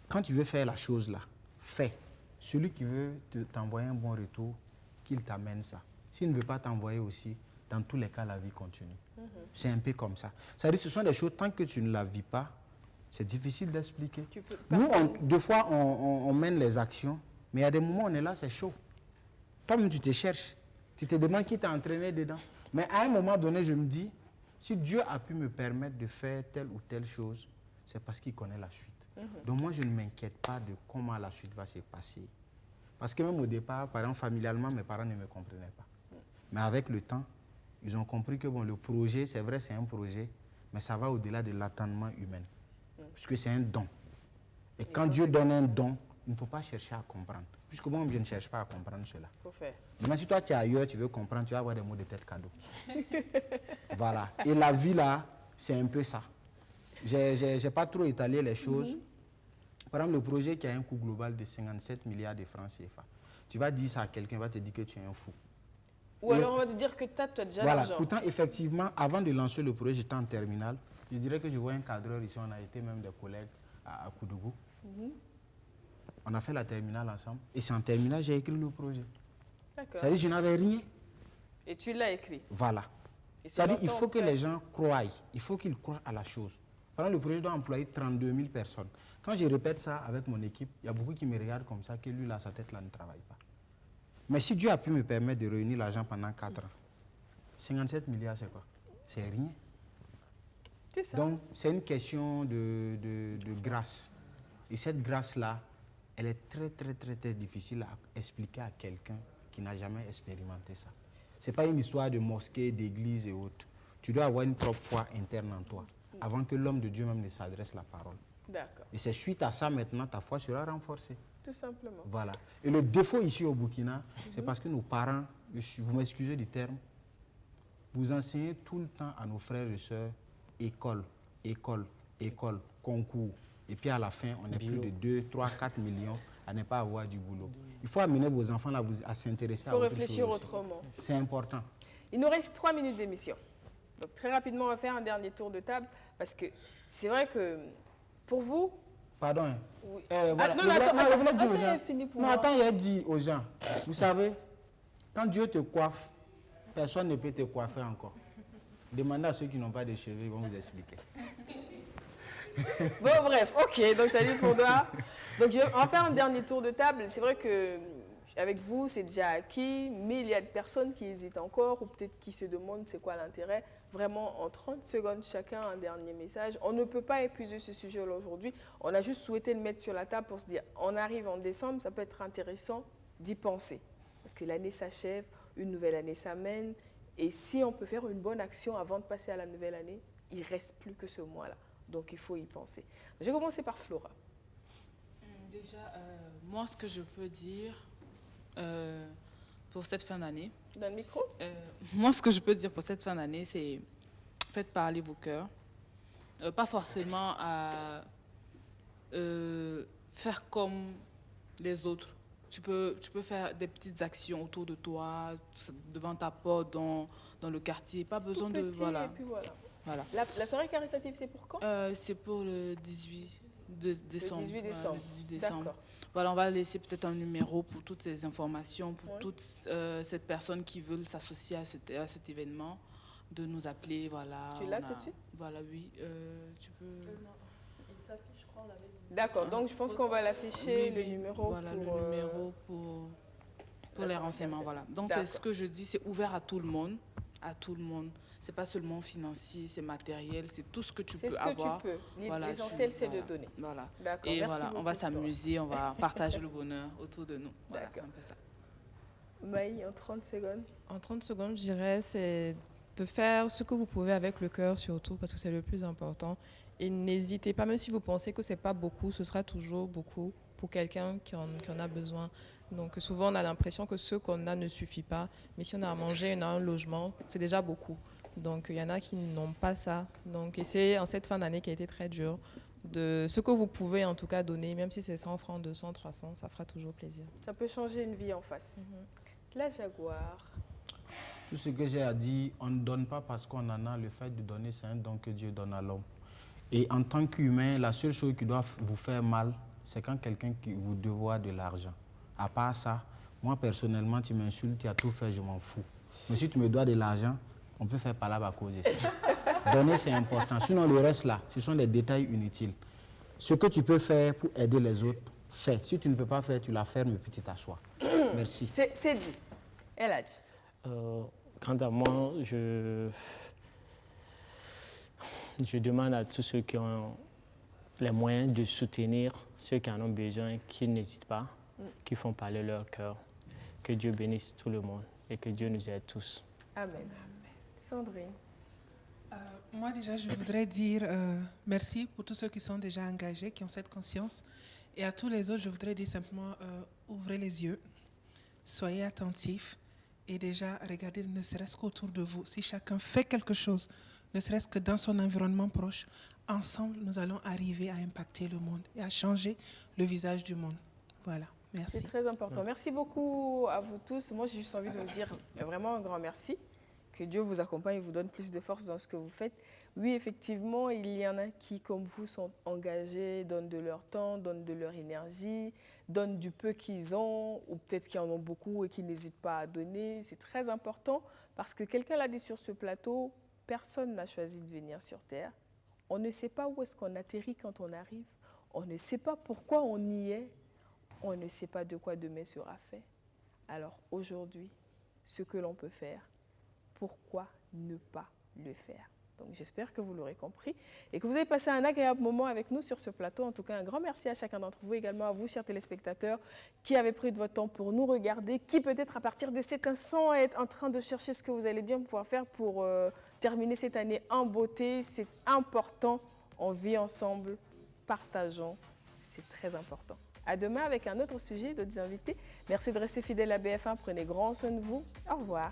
Quand tu veux faire la chose là, fais. Celui qui veut t'envoyer un bon retour, qu'il t'amène ça. S'il ne veut pas t'envoyer aussi, dans tous les cas, la vie continue. C'est un peu comme ça. C'est-à-dire ce sont des choses, tant que tu ne la vis pas, c'est difficile d'expliquer. Nous, deux fois, on mène les actions, mais il y a des moments où on est là, c'est chaud. Toi-même, tu te cherches. Tu te demandes qui t'a entraîné dedans. Mais à un moment donné, je me dis, si Dieu a pu me permettre de faire telle ou telle chose, c'est parce qu'il connaît la suite. Donc moi, je ne m'inquiète pas de comment la suite va se passer. Parce que même au départ, par exemple, familialement, mes parents ne me comprenaient pas. Mais avec le temps, ils ont compris que bon, le projet, c'est vrai, c'est un projet, mais ça va au-delà de l'attendement humain. Parce que c'est un don. Et quand Dieu donne un don, il ne faut pas chercher à comprendre. Puisque moi, je ne cherche pas à comprendre cela. Faut faire. Maintenant, si toi, tu es ailleurs, tu veux comprendre, tu vas avoir des mots de tête cadeau. Voilà. Et la vie, là, c'est un peu ça. Je n'ai pas trop étalé les choses. Par exemple, le projet qui a un coût global de 57 milliards de francs CFA. Tu vas dire ça à quelqu'un, il va te dire que tu es un fou. Ou alors on va te dire que tu as déjà voilà. l'argent. Pourtant, effectivement, avant de lancer le projet, j'étais en terminale. Je dirais que je vois un cadreur ici, on a été même des collègues à Koudougou. On a fait la terminale ensemble. Et c'est en terminale, j'ai écrit le projet. D'accord. C'est-à-dire je n'avais rien. Et tu l'as écrit. Voilà. Et c'est C'est-à-dire il longtemps faut que après. les gens croient. Il faut qu'ils croient à la chose. Par exemple, le projet doit employer 32 000 personnes. Quand je répète ça avec mon équipe, il y a beaucoup qui me regardent comme ça, que lui, là, sa tête, là, ne travaille pas. Mais si Dieu a pu me permettre de réunir l'argent pendant 4 ans, 57 milliards, c'est quoi? C'est rien. C'est ça. Donc, c'est une question de grâce. Et cette grâce-là, elle est très, très, très, très difficile à expliquer à quelqu'un qui n'a jamais expérimenté ça. Ce n'est pas une histoire de mosquée, d'église et autres. Tu dois avoir une propre foi interne en toi, avant que l'homme de Dieu même ne s'adresse la parole. D'accord. Et c'est suite à ça, maintenant, ta foi sera renforcée. Tout simplement. Voilà. Et le défaut ici au Burkina, c'est parce que nos parents, vous m'excusez du terme, vous enseignez tout le temps à nos frères et sœurs, école, école, école, concours. Et puis à la fin, on est plus de 2, 3, 4 millions à ne pas avoir du boulot. Il faut amener vos enfants là, à s'intéresser à autre chose. Il faut réfléchir aussi. autrement. C'est important. Il nous reste 3 minutes d'émission. Donc très rapidement, on va faire un dernier tour de table parce que c'est vrai que pour vous... Pardon. Hein. Oui. Voilà. Non, Je voulais- attends, je voulais dire aux attends, gens- il finit pour non, moi. attends, il a dit aux gens, vous savez, quand Dieu te coiffe, personne ne peut te coiffer encore. Demandez à ceux qui n'ont pas de cheveux, ils vont vous expliquer. Bon, bref, ok, donc tu as dit pour toi. Donc, on va faire un dernier tour de table. C'est vrai que avec vous, c'est déjà acquis, mais il y a des personnes qui hésitent encore ou peut-être qui se demandent c'est quoi l'intérêt. Vraiment, en 30 secondes, chacun un dernier message. On ne peut pas épuiser ce sujet-là aujourd'hui. On a juste souhaité le mettre sur la table pour se dire, on arrive en décembre, ça peut être intéressant d'y penser. Parce que l'année s'achève, une nouvelle année s'amène. Et si on peut faire une bonne action avant de passer à la nouvelle année, il ne reste plus que ce mois-là. Donc, il faut y penser. Je vais commencer par Flora. Déjà, moi, ce que je peux dire pour cette fin d'année... Dans le micro? Moi, ce que je peux dire pour cette fin d'année, c'est faites parler vos cœurs. Pas forcément à faire comme les autres. Tu peux faire des petites actions autour de toi, devant ta porte, dans le quartier. Pas besoin Tout de... petit, Voilà. et puis voilà. Voilà. La soirée caritative, c'est pour quand? C'est pour le 18 de décembre. Le 18 Voilà, décembre. le 18 décembre. D'accord. Voilà, on va laisser peut-être un numéro pour toutes ces informations, pour Oui. toutes cette personne qui veut s'associer à cet événement, de nous appeler. Voilà, Tu l'as on a- tout de suite? Voilà, oui. Tu peux... D'accord, donc je pense qu'on va l'afficher, Oui, le oui. numéro Voilà, pour... le numéro pour les renseignements. Voilà. Donc, c'est D'accord. ce que je dis, c'est ouvert à tout le monde. À tout le monde. C'est pas seulement financier, c'est matériel, c'est tout ce que tu C'est peux ce que avoir. tu peux. Voilà, L'essentiel, c'est de voilà, donner. Voilà. D'accord, Et merci voilà, on beaucoup, va Florence. s'amuser, on va partager le bonheur autour de nous. Voilà, c'est D'accord. un peu ça. Maï, en 30 secondes. En 30 secondes, je dirais, c'est de faire ce que vous pouvez avec le cœur surtout, parce que c'est le plus important. Et n'hésitez pas, même si vous pensez que ce n'est pas beaucoup, ce sera toujours beaucoup pour quelqu'un qui en a besoin. Donc souvent, on a l'impression que ce qu'on a ne suffit pas. Mais si on a à manger, on a un logement, c'est déjà beaucoup. Donc il y en a qui n'ont pas ça. Donc essayez, en cette fin d'année qui a été très dure, de ce que vous pouvez en tout cas donner, même si c'est 100 francs, 200, 300, ça fera toujours plaisir. Ça peut changer une vie en face. La Jaguar. Tout ce que j'ai à dire, on ne donne pas parce qu'on en a. Le fait de donner, c'est un don que Dieu donne à l'homme. Et en tant qu'humain, la seule chose qui doit vous faire mal, c'est quand quelqu'un qui vous doit de l'argent. À part ça, moi personnellement, tu m'insultes, tu as tout fait, je m'en fous. Mais si tu me dois de l'argent, on peut faire palabre à cause de ça. Donner, c'est important. Sinon, le reste là, ce sont des détails inutiles. Ce que tu peux faire pour aider les autres, fais. Si tu ne peux pas faire, tu la fermes et puis tu t'assois. Merci. C'est dit. Eladj. Quant à moi, je demande à tous ceux qui ont les moyens de soutenir ceux qui en ont besoin, qu'ils n'hésitent pas, qu'ils font parler leur cœur. Que Dieu bénisse tout le monde et que Dieu nous aide tous. Amen. Sandrine. Moi, déjà, je voudrais dire merci pour tous ceux qui sont déjà engagés, qui ont cette conscience. Et à tous les autres, je voudrais dire simplement, ouvrez les yeux, soyez attentifs et déjà, regardez ne serait-ce qu'autour de vous. Si chacun fait quelque chose, ne serait-ce que dans son environnement proche, ensemble, nous allons arriver à impacter le monde et à changer le visage du monde. Voilà, merci. C'est très important. Merci beaucoup à vous tous. Moi, j'ai juste envie de vous dire vraiment un grand merci. Que Dieu vous accompagne et vous donne plus de force dans ce que vous faites. Oui, effectivement, il y en a qui, comme vous, sont engagés, donnent de leur temps, donnent de leur énergie, donnent du peu qu'ils ont, ou peut-être qu'ils en ont beaucoup et qui n'hésitent pas à donner. C'est très important parce que quelqu'un l'a dit sur ce plateau, personne n'a choisi de venir sur Terre. On ne sait pas où est-ce qu'on atterrit quand on arrive. On ne sait pas pourquoi on y est. On ne sait pas de quoi demain sera fait. Alors aujourd'hui, ce que l'on peut faire, pourquoi ne pas le faire? Donc j'espère que vous l'aurez compris et que vous avez passé un agréable moment avec nous sur ce plateau. En tout cas, un grand merci à chacun d'entre vous, également à vous, chers téléspectateurs, qui avez pris de votre temps pour nous regarder, qui peut-être à partir de cet instant est en train de chercher ce que vous allez bien pouvoir faire pour terminer cette année en beauté. C'est important, on vit ensemble, partageons, c'est très important. À demain avec un autre sujet, d'autres invités. Merci de rester fidèle à BF1, prenez grand soin de vous. Au revoir.